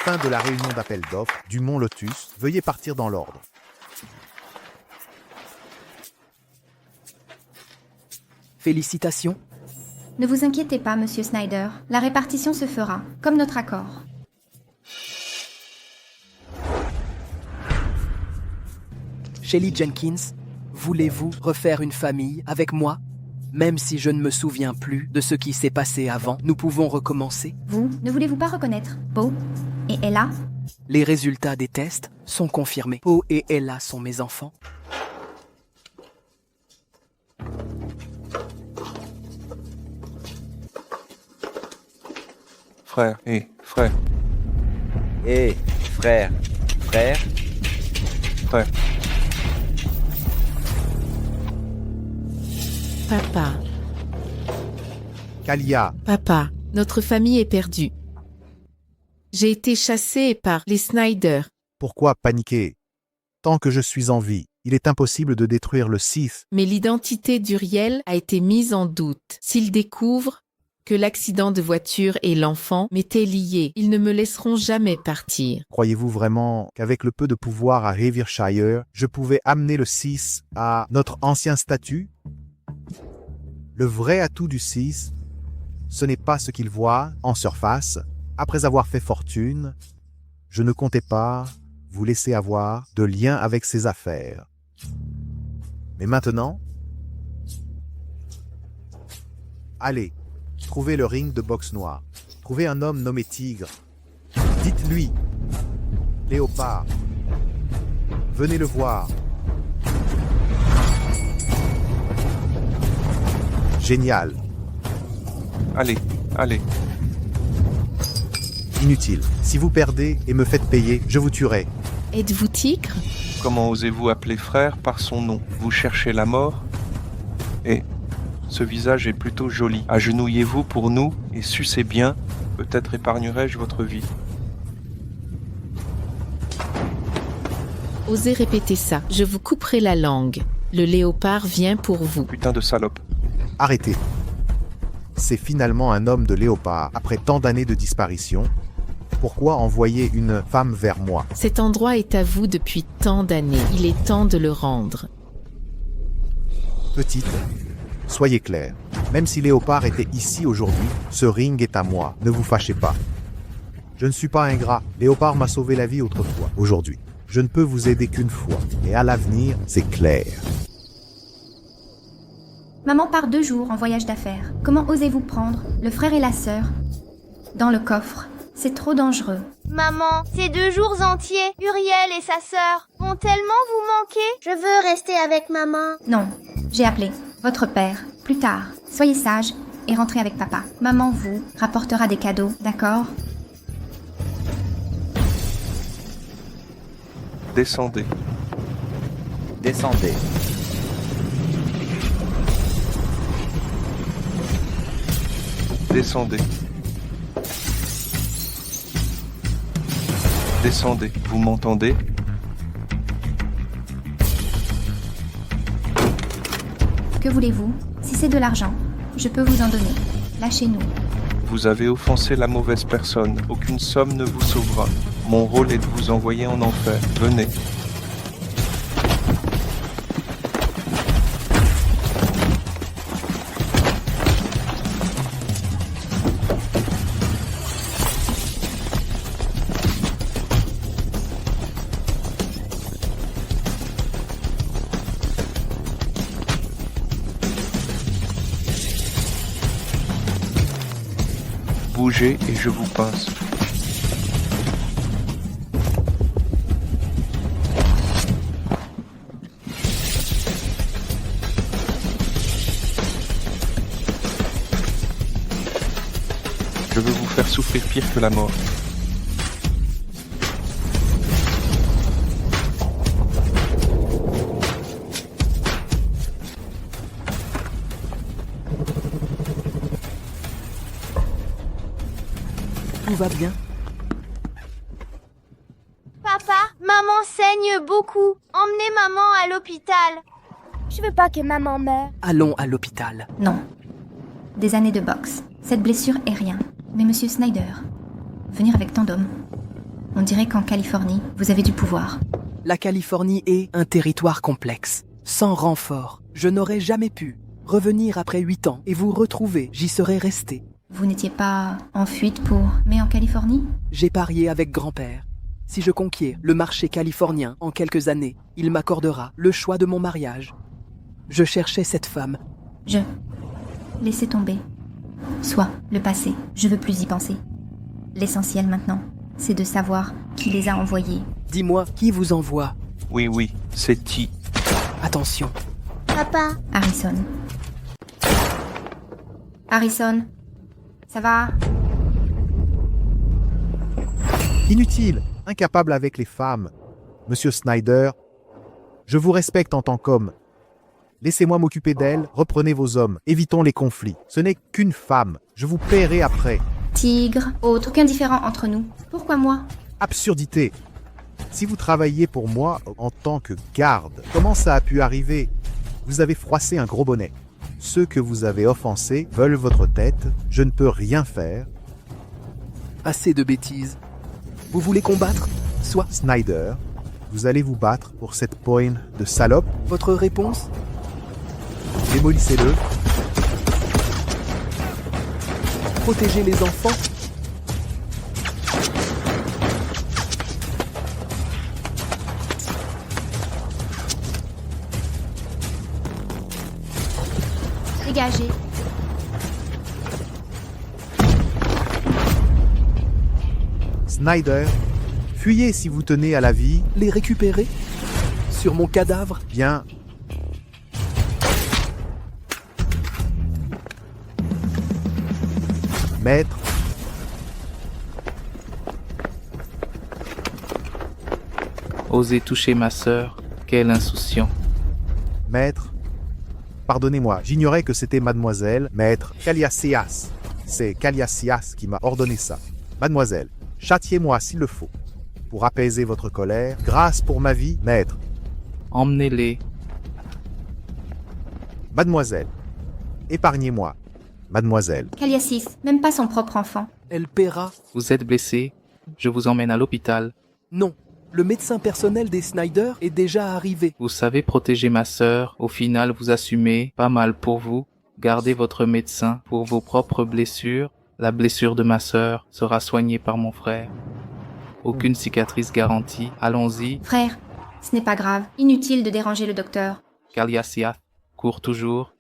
Fin de la réunion d'appel d'offres du Mont Lotus. Veuillez partir dans l'ordre. Félicitations. Ne vous inquiétez pas, Monsieur Snyder. La répartition se fera, comme notre accord. Shelly Jenkins, voulez-vous refaire une famille avec moi? Même si je ne me souviens plus de ce qui s'est passé avant, nous pouvons recommencer. Vous, ne voulez-vous pas reconnaître Beau et Ella? Les résultats des tests sont confirmés. Poe et Ella sont mes enfants. Frère et frère. Et frère, frère. Frère. Papa, Kalia, Papa, notre famille est perdue. J'ai été chassée par les Snyder. pourquoi paniquer? Tant que je suis en vie, il est impossible de détruire le Sith. Mais l'identité d'Uriel a été mise en doute. S'ils découvrent que l'accident de voiture et l'enfant m'étaient liés, ils ne me laisseront jamais partir. Croyez-vous vraiment qu'avec le peu de pouvoir à Revireshire, je pouvais amener le Sith à notre ancien statut? Le vrai atout du Sith, ce n'est pas ce qu'il voit en surface. Après avoir fait fortune, je ne comptais pas vous laisser avoir de lien avec ses affaires. Mais maintenant, allez, trouvez le ring de boxe noire. Trouvez un homme nommé Tigre. Dites-lui, Léopard, venez le voir. Génial. Allez, allez. Inutile. Si vous perdez et me faites payer, je vous tuerai. Êtes-vous Tigre? Comment osez-vous appeler frère par son nom? Vous cherchez la mort? Et ce visage est plutôt joli. Agenouillez-vous pour nous et sucez bien. Peut-être épargnerai-je votre vie. Osez répéter ça. Je vous couperai la langue. Le léopard vient pour vous. Putain de salope. Arrêtez. C'est finalement un homme de léopard. Après tant d'années de disparition, pourquoi envoyer une femme vers moi? Cet endroit est à vous depuis tant d'années. Il est temps de le rendre. Petite, soyez clair. Même si Léopard était ici aujourd'hui, ce ring est à moi. Ne vous fâchez pas. Je ne suis pas ingrat. Léopard m'a sauvé la vie autrefois. Aujourd'hui, je ne peux vous aider qu'une fois. Et à l'avenir, c'est clair. Maman part 2 jours en voyage d'affaires. Comment osez-vous prendre le frère et la sœur dans le coffre? C'est trop dangereux. Maman, ces 2 jours entiers, Uriel et sa sœur vont tellement vous manquer. Je veux rester avec maman. Non, j'ai appelé votre père. Plus tard, soyez sage et rentrez avec papa. Maman vous rapportera des cadeaux, d'accord? Descendez. Descendez. Descendez. Descendez. Vous m'entendez? Que voulez-vous? Si c'est de l'argent, je peux vous en donner. Lâchez-nous. Vous avez offensé la mauvaise personne. Aucune somme ne vous sauvera. Mon rôle est de vous envoyer en enfer. Venez. Bougez et je vous pince. Je veux vous faire souffrir pire que la mort. Tout va bien? Papa, maman saigne beaucoup. Emmenez maman à l'hôpital. Je veux pas que maman meure. Allons à l'hôpital. Non. Des années de boxe. Cette blessure est rien. Mais monsieur Snyder, venir avec tant d'hommes. On dirait qu'en Californie, vous avez du pouvoir. La Californie est un territoire complexe. Sans renfort, je n'aurais jamais pu revenir après 8 ans et vous retrouver. J'y serais resté. Vous n'étiez pas en fuite mais en Californie? J'ai parié avec grand-père. Si je conquiers le marché californien en quelques années, il m'accordera le choix de mon mariage. Je cherchais cette femme. Laissez tomber. Soit le passé, je veux plus y penser. L'essentiel maintenant, c'est de savoir qui les a envoyés. Dis-moi, qui vous envoie? Oui, c'est T. Attention. Papa. Harrison. Harrison, ça va? Inutile, incapable avec les femmes. Monsieur Snyder, je vous respecte en tant qu'homme, Laissez-moi m'occuper d'elle, reprenez vos hommes, évitons les conflits. Ce n'est qu'une femme, je vous paierai après. Tigre, aucun différent entre nous. Pourquoi moi? Absurdité. Si vous travailliez pour moi en tant que garde, comment ça a pu arriver? Vous avez froissé un gros bonnet. Ceux que vous avez offensés veulent votre tête, je ne peux rien faire. Assez de bêtises. Vous voulez combattre? Soit. Snyder, vous allez vous battre pour cette poigne de salope? Votre réponse? Démolissez-le. Protéger les enfants? Dégagez. Snyder, fuyez si vous tenez à la vie. Les récupérer? Sur mon cadavre? Bien. Maître. Osez toucher ma sœur, quel insouciant. Maître. Pardonnez-moi, j'ignorais que c'était mademoiselle, maître Caliacias. C'est Caliacias qui m'a ordonné ça. Mademoiselle, châtiez-moi s'il le faut. Pour apaiser votre colère, grâce pour ma vie, maître. Emmenez-les. Mademoiselle, épargnez-moi. Mademoiselle. Caliacis, même pas son propre enfant. Elle paiera. Vous êtes blessé, je vous emmène à l'hôpital. Non, le médecin personnel des Snyder est déjà arrivé. Vous savez protéger ma sœur, au final vous assumez, pas mal pour vous. Gardez votre médecin pour vos propres blessures. La blessure de ma sœur sera soignée par mon frère. Aucune cicatrice garantie, allons-y. Frère, ce n'est pas grave. Inutile de déranger le docteur. Caliacias court toujours.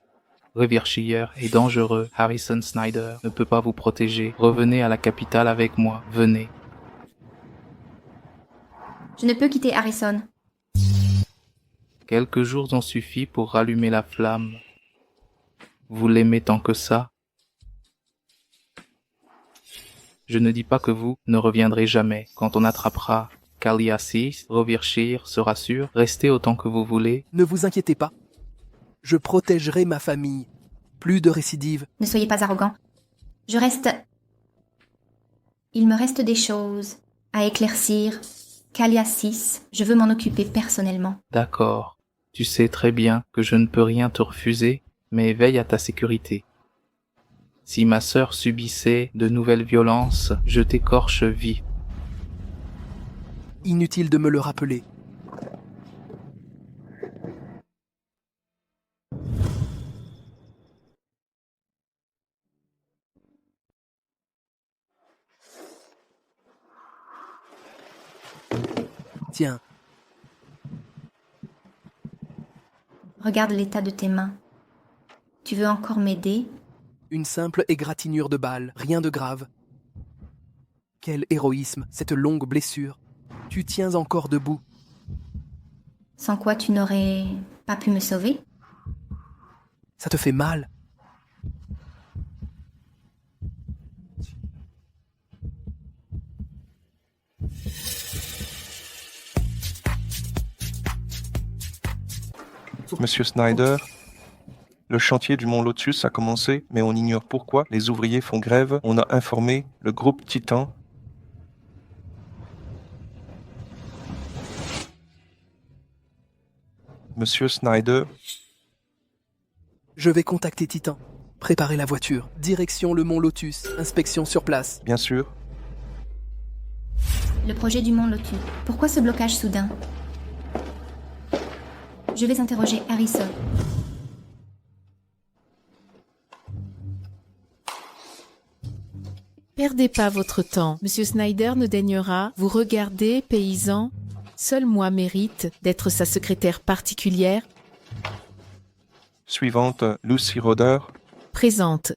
Revireshire est dangereux. Harrison Snyder ne peut pas vous protéger. Revenez à la capitale avec moi. Venez. Je ne peux quitter Harrison. Quelques jours ont suffi pour rallumer la flamme. Vous l'aimez tant que ça? Je ne dis pas que vous ne reviendrez jamais. Quand on attrapera Caliacis, Revireshire sera sûr. Restez autant que vous voulez. Ne vous inquiétez pas. Je protégerai ma famille. Plus de récidives. Ne soyez pas arrogant. Je reste... Il me reste des choses à éclaircir. Caliacis, je veux m'en occuper personnellement. D'accord. Tu sais très bien que je ne peux rien te refuser, mais veille à ta sécurité. Si ma sœur subissait de nouvelles violences, je t'écorche vif. Inutile de me le rappeler. Tiens. Regarde l'état de tes mains. Tu veux encore m'aider? Une simple égratignure de balle, rien de grave. Quel héroïsme, cette longue blessure. Tu tiens encore debout. Sans quoi tu n'aurais pas pu me sauver? Ça te fait mal. Monsieur Snyder, le chantier du Mont Lotus a commencé, mais on ignore pourquoi les ouvriers font grève. On a informé le groupe Titan. Monsieur Snyder. Je vais contacter Titan. Préparez la voiture. Direction le Mont Lotus. Inspection sur place. Bien sûr. Le projet du Mont Lotus. Pourquoi ce blocage soudain? Je vais interroger Harrison. Perdez pas votre temps. Monsieur Snyder ne daignera vous regarder, paysan. Seul moi mérite d'être sa secrétaire particulière. Suivante, Lucy Roder. Présente.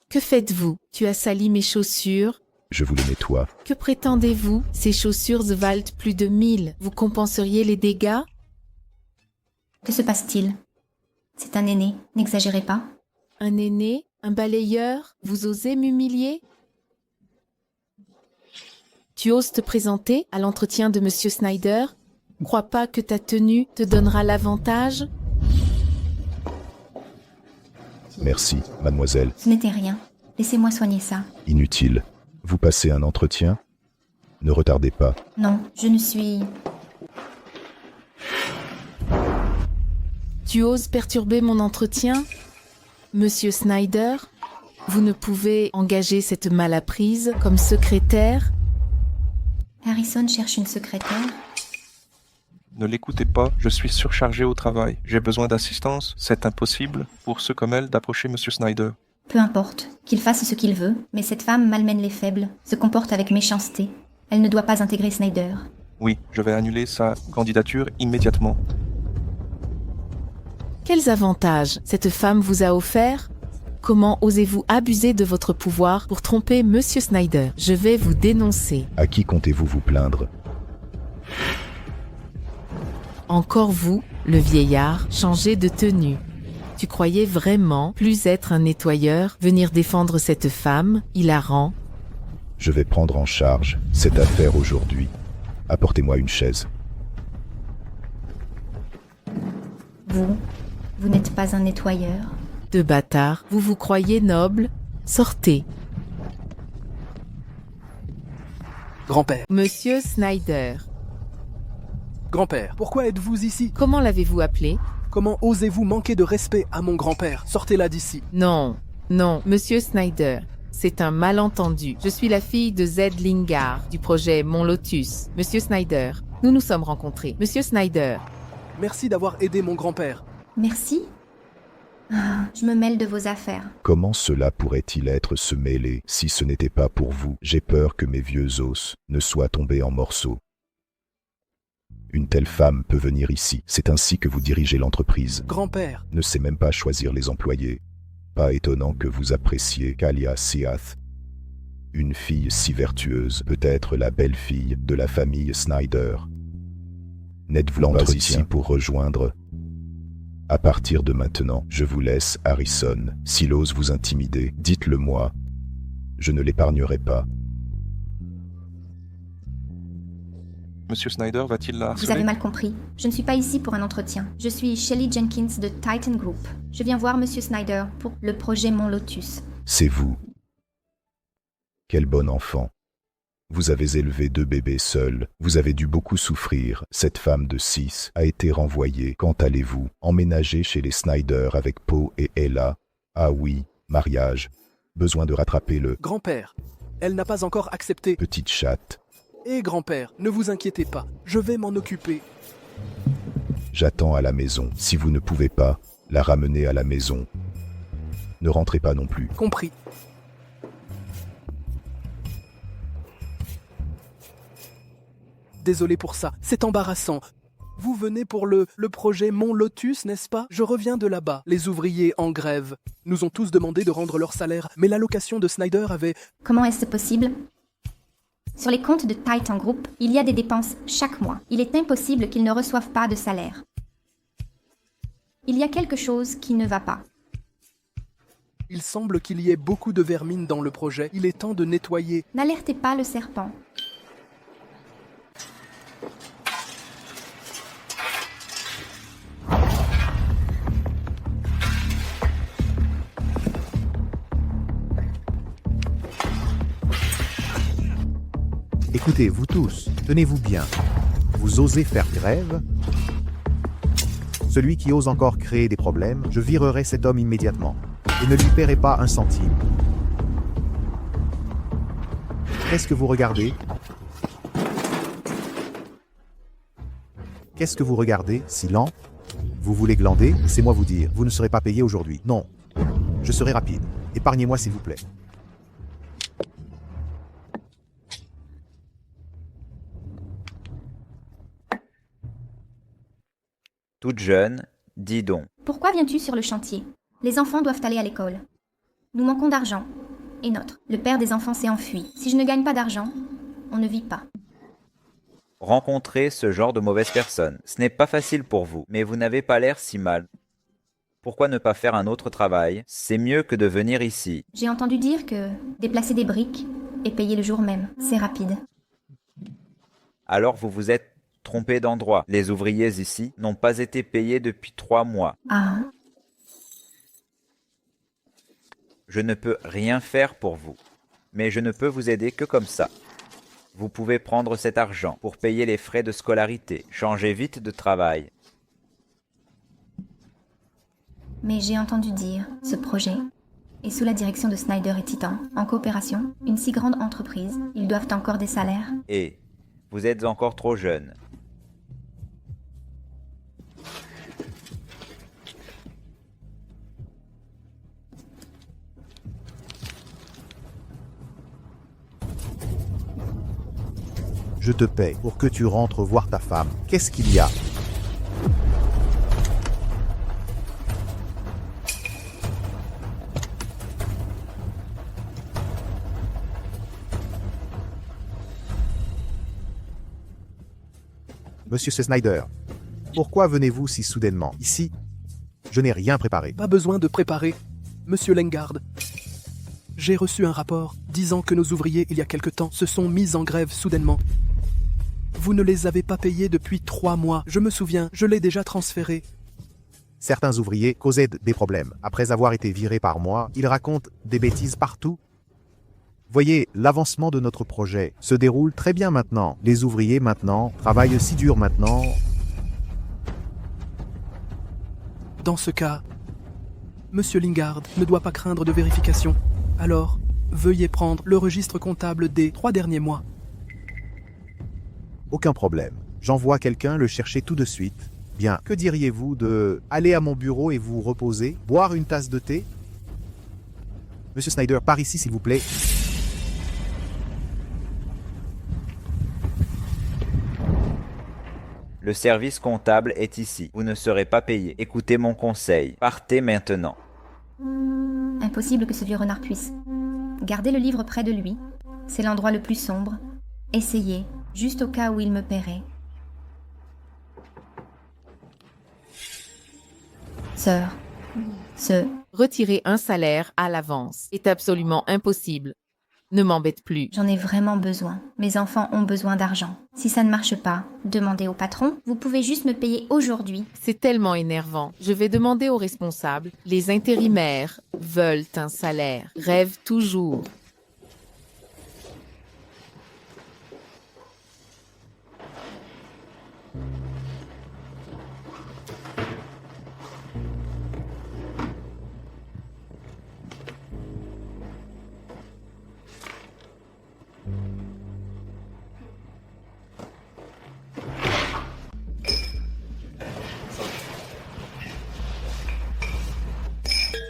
Que faites-vous? Tu as sali mes chaussures. Je vous les nettoie. Que prétendez-vous? Ces chaussures valent plus de 1000. Vous compenseriez les dégâts? Que se passe-t-il? C'est un aîné, n'exagérez pas. Un aîné? Un balayeur? Vous osez m'humilier? Tu oses te présenter à l'entretien de Monsieur Snyder? Crois pas que ta tenue te donnera l'avantage? Merci, mademoiselle. Ce n'était rien. Laissez-moi soigner ça. Inutile. Vous passez un entretien? Ne retardez pas. Non, je ne suis... Tu oses perturber mon entretien? Monsieur Snyder, vous ne pouvez engager cette malapprise comme secrétaire? Harrison cherche une secrétaire. Ne l'écoutez pas, je suis surchargé au travail. J'ai besoin d'assistance, c'est impossible pour ceux comme elle d'approcher Monsieur Snyder. Peu importe, qu'il fasse ce qu'il veut, mais cette femme malmène les faibles, se comporte avec méchanceté. Elle ne doit pas intégrer Snyder. Oui, je vais annuler sa candidature immédiatement. Quels avantages cette femme vous a offerts? Comment osez-vous abuser de votre pouvoir pour tromper Monsieur Snyder? Je vais vous dénoncer. À qui comptez-vous vous plaindre? Encore vous, le vieillard, changé de tenue. Tu croyais vraiment plus être un nettoyeur, venir défendre cette femme, hilarant? Je vais prendre en charge cette affaire aujourd'hui. Apportez-moi une chaise. Vous n'êtes pas un nettoyeur. De bâtard, vous vous croyez noble? Sortez. Grand-père. Monsieur Snyder. Grand-père, pourquoi êtes-vous ici? Comment l'avez-vous appelé? Comment osez-vous manquer de respect à mon grand-père? Sortez-la d'ici. Non, Monsieur Snyder. C'est un malentendu. Je suis la fille de Zed Lingard, du projet Mon Lotus. Monsieur Snyder, nous nous sommes rencontrés. Monsieur Snyder. Merci d'avoir aidé mon grand-père. Merci. Je me mêle de vos affaires. Comment cela pourrait-il être se mêler si ce n'était pas pour vous? J'ai peur que mes vieux os ne soient tombés en morceaux. Une telle femme peut venir ici. C'est ainsi que vous dirigez l'entreprise. Grand-père. Ne sait même pas choisir les employés. Pas étonnant que vous appréciez Kalia Seath. Une fille si vertueuse, peut-être la belle-fille de la famille Snyder. N'êtes-vous pas ici pour rejoindre? À partir de maintenant, je vous laisse Harrison. S'il ose vous intimider, dites-le moi. Je ne l'épargnerai pas. Monsieur Snyder va-t-il la harceler? Vous avez mal compris. Je ne suis pas ici pour un entretien. Je suis Shelley Jenkins de Titan Group. Je viens voir Monsieur Snyder pour le projet Mon Lotus. C'est vous. Quel bon enfant. Vous avez élevé 2 bébés seuls. Vous avez dû beaucoup souffrir. Cette femme de 6 a été renvoyée. Quand allez-vous emménager chez les Snyder avec Poe et Ella? Ah oui, mariage. Besoin de rattraper le... Grand-père, elle n'a pas encore accepté. Petite chatte. Eh grand-père, ne vous inquiétez pas, je vais m'en occuper. J'attends à la maison. Si vous ne pouvez pas la ramener à la maison, ne rentrez pas non plus. Compris. Désolé pour ça, c'est embarrassant. Vous venez pour le projet Mon Lotus, n'est-ce pas? Je reviens de là-bas. Les ouvriers en grève nous ont tous demandé de rendre leur salaire, mais l'allocation de Snyder avait... Comment est-ce possible? Sur les comptes de Titan Group, il y a des dépenses chaque mois. Il est impossible qu'ils ne reçoivent pas de salaire. Il y a quelque chose qui ne va pas. Il semble qu'il y ait beaucoup de vermine dans le projet. Il est temps de nettoyer. N'alertez pas le serpent. Écoutez, vous tous, tenez-vous bien. Vous osez faire grève? Celui qui ose encore créer des problèmes, je virerai cet homme immédiatement et ne lui paierai pas un centime. Qu'est-ce que vous regardez? Qu'est-ce que vous regardez, si lent? Vous voulez glander? Laissez-moi vous dire, vous ne serez pas payé aujourd'hui. Non, je serai rapide. Épargnez-moi s'il vous plaît. Toute jeune, dis donc. Pourquoi viens-tu sur le chantier? Les enfants doivent aller à l'école. Nous manquons d'argent. Et notre. Le père des enfants s'est enfui. Si je ne gagne pas d'argent, on ne vit pas. Rencontrer ce genre de mauvaise personne, ce n'est pas facile pour vous, mais vous n'avez pas l'air si mal. Pourquoi ne pas faire un autre travail? C'est mieux que de venir ici. J'ai entendu dire que déplacer des briques et payer le jour même, c'est rapide. Alors vous vous êtes trompé d'endroit. Les ouvriers ici n'ont pas été payés depuis 3 mois. Ah, Je ne peux rien faire pour vous, mais je ne peux vous aider que comme ça. Vous pouvez prendre cet argent pour payer les frais de scolarité. Changez vite de travail. mais j'ai entendu dire, ce projet est sous la direction de Snyder et Titan, en coopération, une si grande entreprise, ils doivent encore des salaires. Et vous êtes encore trop jeune. Je te paie pour que tu rentres voir ta femme. Qu'est-ce qu'il y a? Monsieur Snyder, pourquoi venez-vous si soudainement ici? Je n'ai rien préparé. Pas besoin de préparer. Monsieur Lengard, j'ai reçu un rapport disant que nos ouvriers, il y a quelque temps, se sont mis en grève soudainement. Vous ne les avez pas payés depuis 3 mois. Je me souviens, je l'ai déjà transféré. Certains ouvriers causaient des problèmes. Après avoir été virés par moi, ils racontent des bêtises partout. Voyez, l'avancement de notre projet se déroule très bien maintenant. Les ouvriers maintenant travaillent si dur maintenant. Dans ce cas, Monsieur Lingard ne doit pas craindre de vérification. Alors, veuillez prendre le registre comptable des 3 derniers mois. Aucun problème. J'envoie quelqu'un le chercher tout de suite. Bien, que diriez-vous de aller à mon bureau et vous reposer, boire une tasse de thé? Monsieur Snyder, par ici s'il vous plaît. Le service comptable est ici. Vous ne serez pas payé. Écoutez mon conseil. Partez maintenant. Impossible que ce vieux renard puisse. Gardez le livre près de lui. C'est l'endroit le plus sombre. Essayez, juste au cas où il me paierait. Sœur, Retirer un salaire à l'avance est absolument impossible. Ne m'embête plus. J'en ai vraiment besoin. Mes enfants ont besoin d'argent. Si ça ne marche pas, demandez au patron. Vous pouvez juste me payer aujourd'hui. C'est tellement énervant. Je vais demander aux responsables. Les intérimaires veulent un salaire. Rêvent toujours.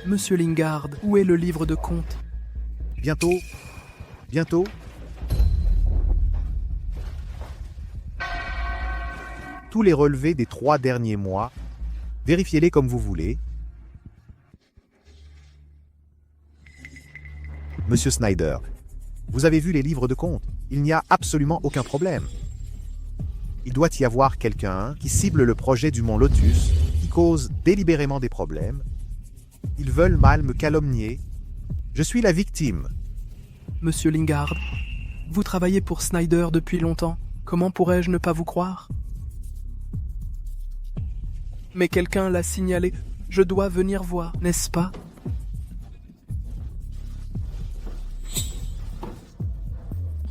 Monsieur Lingard, où est le livre de compte? Bientôt. Bientôt. Tous les relevés des 3 derniers mois, vérifiez-les comme vous voulez. Monsieur Snyder, vous avez vu les livres de compte? Il n'y a absolument aucun problème. Il doit y avoir quelqu'un qui cible le projet du mont Lotus, qui cause délibérément des problèmes. Ils veulent mal me calomnier. Je suis la victime. Monsieur Lingard, vous travaillez pour Snyder depuis longtemps. Comment pourrais-je ne pas vous croire? Mais quelqu'un l'a signalé. Je dois venir voir, n'est-ce pas?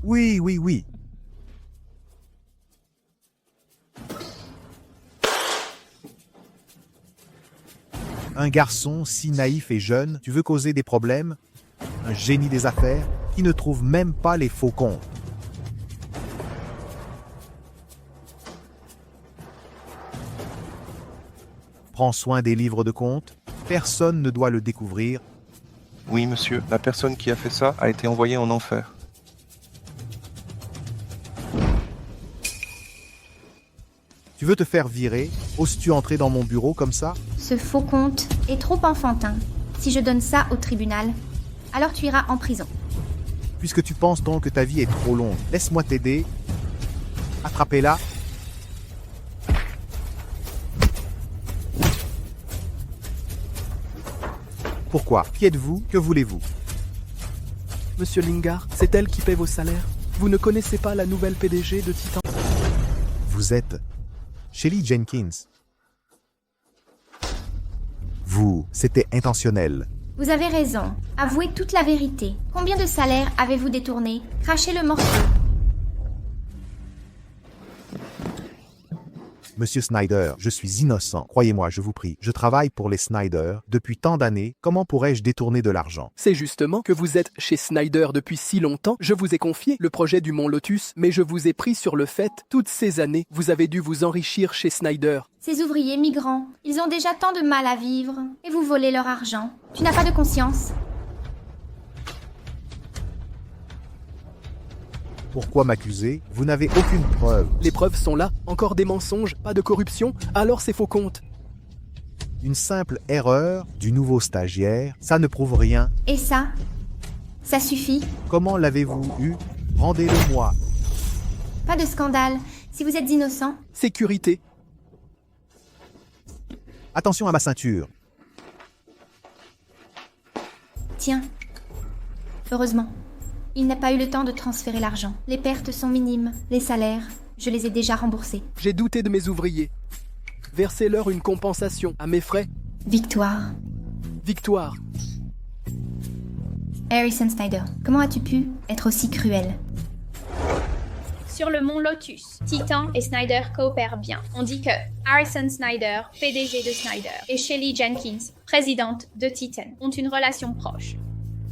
Oui, oui, oui. Un garçon si naïf et jeune, tu veux causer des problèmes? Un génie des affaires qui ne trouve même pas les faux comptes. Prends soin des livres de compte. Personne ne doit le découvrir. Oui, monsieur, la personne qui a fait ça a été envoyée en enfer. Tu veux te faire virer? Oses-tu entrer dans mon bureau comme ça? Ce faux compte est trop enfantin. Si je donne ça au tribunal, alors tu iras en prison. Puisque tu penses donc que ta vie est trop longue, laisse-moi t'aider. Attrapez-la. Pourquoi? Qui êtes-vous? Que voulez-vous? Monsieur Lingard, c'est elle qui paie vos salaires. Vous ne connaissez pas la nouvelle PDG de Titan? Vous êtes Shelly Jenkins. C'était intentionnel. Vous avez raison. Avouez toute la vérité. Combien de salaires avez-vous détourné? Crachez le morceau. Monsieur Snyder, je suis innocent. Croyez-moi, je vous prie. Je travaille pour les Snyder depuis tant d'années. Comment pourrais-je détourner de l'argent? C'est justement que vous êtes chez Snyder depuis si longtemps. Je vous ai confié le projet du Mont Lotus, mais je vous ai pris sur le fait. Toutes ces années, vous avez dû vous enrichir chez Snyder. Ces ouvriers migrants, ils ont déjà tant de mal à vivre. Et vous volez leur argent. Tu n'as pas de conscience. Pourquoi m'accuser? Vous n'avez aucune preuve. Les preuves sont là. Encore des mensonges, pas de corruption. Alors c'est faux compte. Une simple erreur du nouveau stagiaire, ça ne prouve rien. Et ça? Ça suffit? Comment l'avez-vous eu? Rendez-le-moi. Pas de scandale. Si vous êtes innocent. Sécurité. Attention à ma ceinture. Tiens. Heureusement. Il n'a pas eu le temps de transférer l'argent. Les pertes sont minimes. Les salaires, je les ai déjà remboursés. J'ai douté de mes ouvriers. Versez-leur une compensation à mes frais. Victoire. Victoire. Harrison Snyder, comment as-tu pu être aussi cruel? Sur le mont Lotus, Titan et Snyder coopèrent bien. On dit que Harrison Snyder, PDG de Snyder, et Shelly Jenkins, présidente de Titan, ont une relation proche.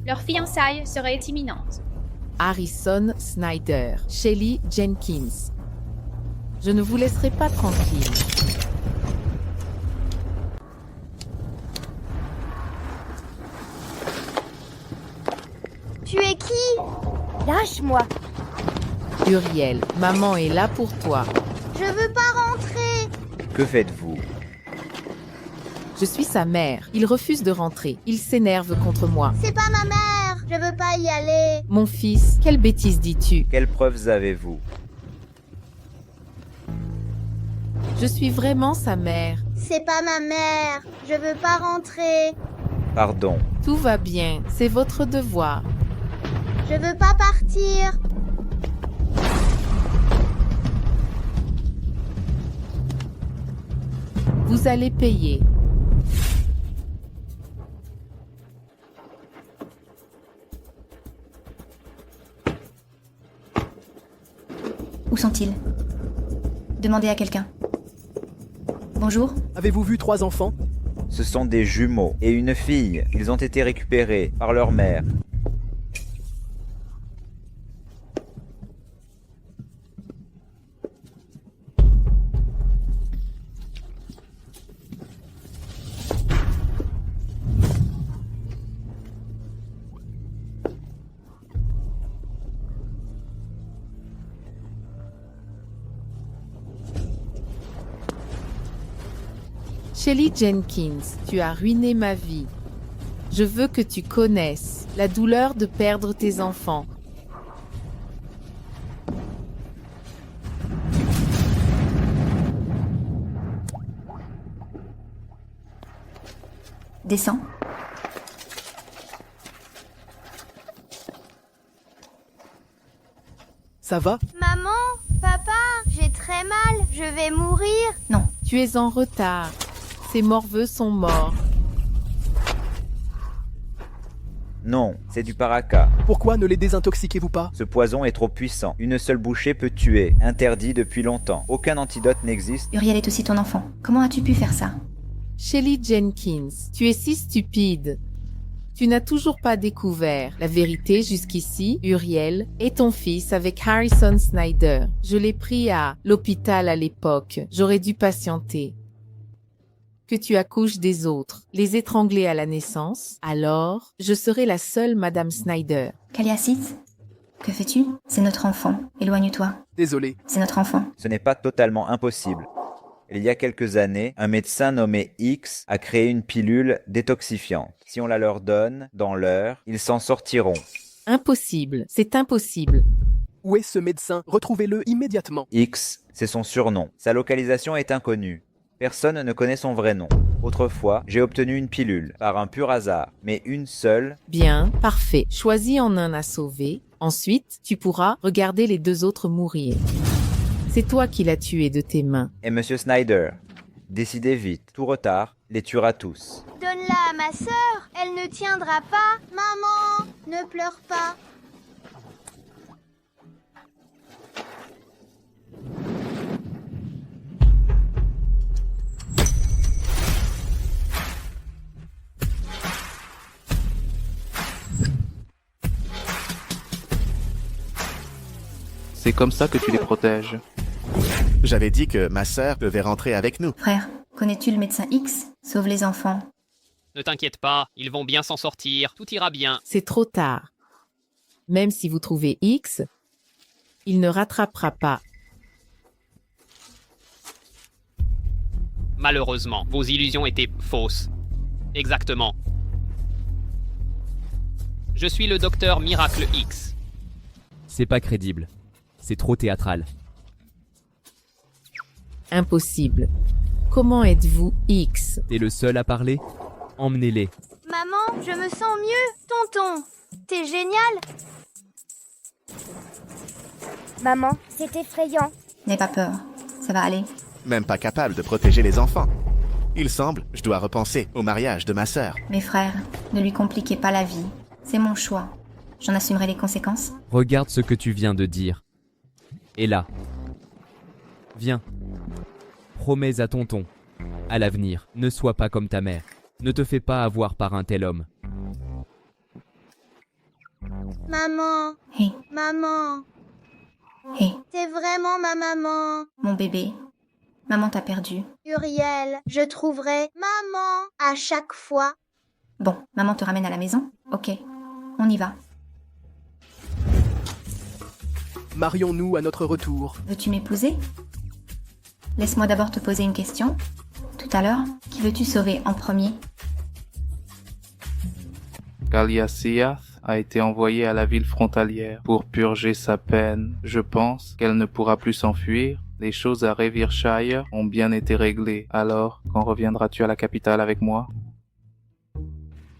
Leur fiançailles serait imminente. Harrison Snyder, Shelly Jenkins. Je ne vous laisserai pas tranquille. Tu es qui? Lâche-moi. Uriel, maman est là pour toi. Je veux pas rentrer. Que faites-vous? Je suis sa mère. Il refuse de rentrer. Il s'énerve contre moi. C'est pas ma mère. Je veux pas y aller. Mon fils, quelle bêtise dis-tu? Quelles preuves avez-vous? Je suis vraiment sa mère. C'est pas ma mère. Je veux pas rentrer. Pardon. Tout va bien. C'est votre devoir. Je veux pas partir. Vous allez payer. Où sont-ils? Demandez à quelqu'un. Bonjour. Avez-vous vu 3 enfants? Ce sont des jumeaux et une fille. Ils ont été récupérés par leur mère. Shelly Jenkins, tu as ruiné ma vie. Je veux que tu connaisses la douleur de perdre tes enfants. Descends. Ça va? Maman, papa, j'ai très mal. Je vais mourir. Non. Tu es en retard. Ces morveux sont morts. Non, c'est du paraca. Pourquoi ne les désintoxiquez-vous pas? Ce poison est trop puissant. Une seule bouchée peut tuer. Interdit depuis longtemps. Aucun antidote n'existe. Uriel est aussi ton enfant. Comment as-tu pu faire ça? Shelly Jenkins, tu es si stupide. Tu n'as toujours pas découvert la vérité jusqu'ici. Uriel est ton fils avec Harrison Snyder. Je l'ai pris à l'hôpital à l'époque. J'aurais dû patienter. Que tu accouches des autres, les étrangler à la naissance, alors je serai la seule Madame Snyder. Kaliasis, que fais-tu? C'est notre enfant. Éloigne-toi. Désolé. C'est notre enfant. Ce n'est pas totalement impossible. Il y a quelques années, un médecin nommé X a créé une pilule détoxifiante. Si on la leur donne, dans l'heure, ils s'en sortiront. Impossible, c'est impossible. Où est ce médecin? Retrouvez-le immédiatement. X, c'est son surnom. Sa localisation est inconnue. Personne ne connaît son vrai nom. Autrefois, j'ai obtenu une pilule, par un pur hasard, mais une seule. Bien, parfait. Choisis en un à sauver. Ensuite, tu pourras regarder les 2 autres mourir. C'est toi qui l'as tué de tes mains. Et Monsieur Snyder, décidez vite, tout retard les tuera tous. Donne-la à ma sœur, elle ne tiendra pas. Maman, ne pleure pas. C'est comme ça que tu les protèges. J'avais dit que ma sœur devait rentrer avec nous. Frère, connais-tu le médecin X? Sauve les enfants. Ne t'inquiète pas, ils vont bien s'en sortir, tout ira bien. C'est trop tard. Même si vous trouvez X, il ne rattrapera pas. Malheureusement, vos illusions étaient fausses. Exactement. Je suis le docteur Miracle X. C'est pas crédible. C'est trop théâtral. Impossible. Comment êtes-vous X? T'es le seul à parler? Emmenez-les. Maman, je me sens mieux. Tonton, t'es génial. Maman, c'est effrayant. N'aie pas peur, ça va aller. Même pas capable de protéger les enfants. Il semble, je dois repenser au mariage de ma sœur. Mes frères, ne lui compliquez pas la vie. C'est mon choix. J'en assumerai les conséquences. Regarde ce que tu viens de dire. Et là. Viens. Promets à tonton. À l'avenir, ne sois pas comme ta mère. Ne te fais pas avoir par un tel homme. Maman. Hé. Maman. Hé. T'es vraiment ma maman. Mon bébé, maman t'a perdu. Uriel, je trouverai maman à chaque fois. Bon, maman te ramène à la maison? Ok, on y va. Marions-nous à notre retour. Veux-tu m'épouser? Laisse-moi d'abord te poser une question. Tout à l'heure, qui veux-tu sauver en premier? Kalia Seath a été envoyée à la ville frontalière pour purger sa peine. Je pense qu'elle ne pourra plus s'enfuir. Les choses à Revireshire ont bien été réglées. Alors, quand reviendras-tu à la capitale avec moi?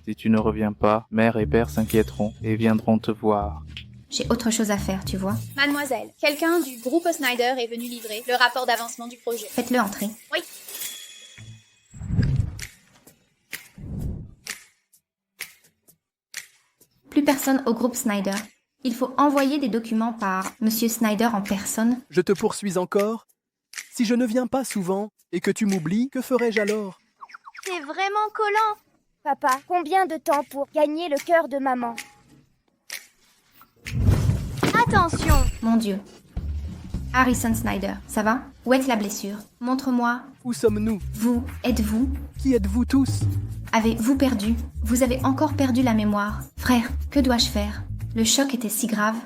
Si tu ne reviens pas, mère et père s'inquiéteront et viendront te voir. J'ai autre chose à faire, tu vois. Mademoiselle, quelqu'un du groupe Snyder est venu livrer le rapport d'avancement du projet. Faites-le entrer. Oui. Plus personne au groupe Snyder. Il faut envoyer des documents par Monsieur Snyder en personne. Je te poursuis encore? Si je ne viens pas souvent et que tu m'oublies, que ferais-je alors? T'es vraiment collant. Papa, combien de temps pour gagner le cœur de maman? Attention. Mon Dieu. Harrison Snyder, ça va? Où est la blessure? Montre-moi. Où sommes-nous? Vous, êtes-vous? Qui êtes-vous tous? Avez-vous perdu? Vous avez encore perdu la mémoire. Frère, que dois-je faire? Le choc était si grave.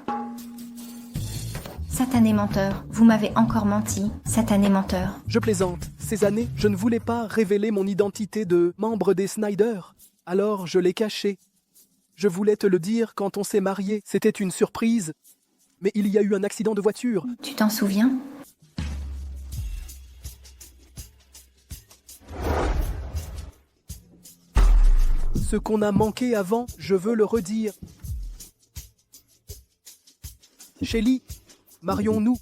Satané menteur, vous m'avez encore menti. Satané menteur. Je plaisante. Ces années, je ne voulais pas révéler mon identité de membre des Snyder. Alors je l'ai caché. Je voulais te le dire quand on s'est mariés. C'était une surprise. Mais il y a eu un accident de voiture. Tu t'en souviens? Ce qu'on a manqué avant, je veux le redire. Shelly, marions-nous.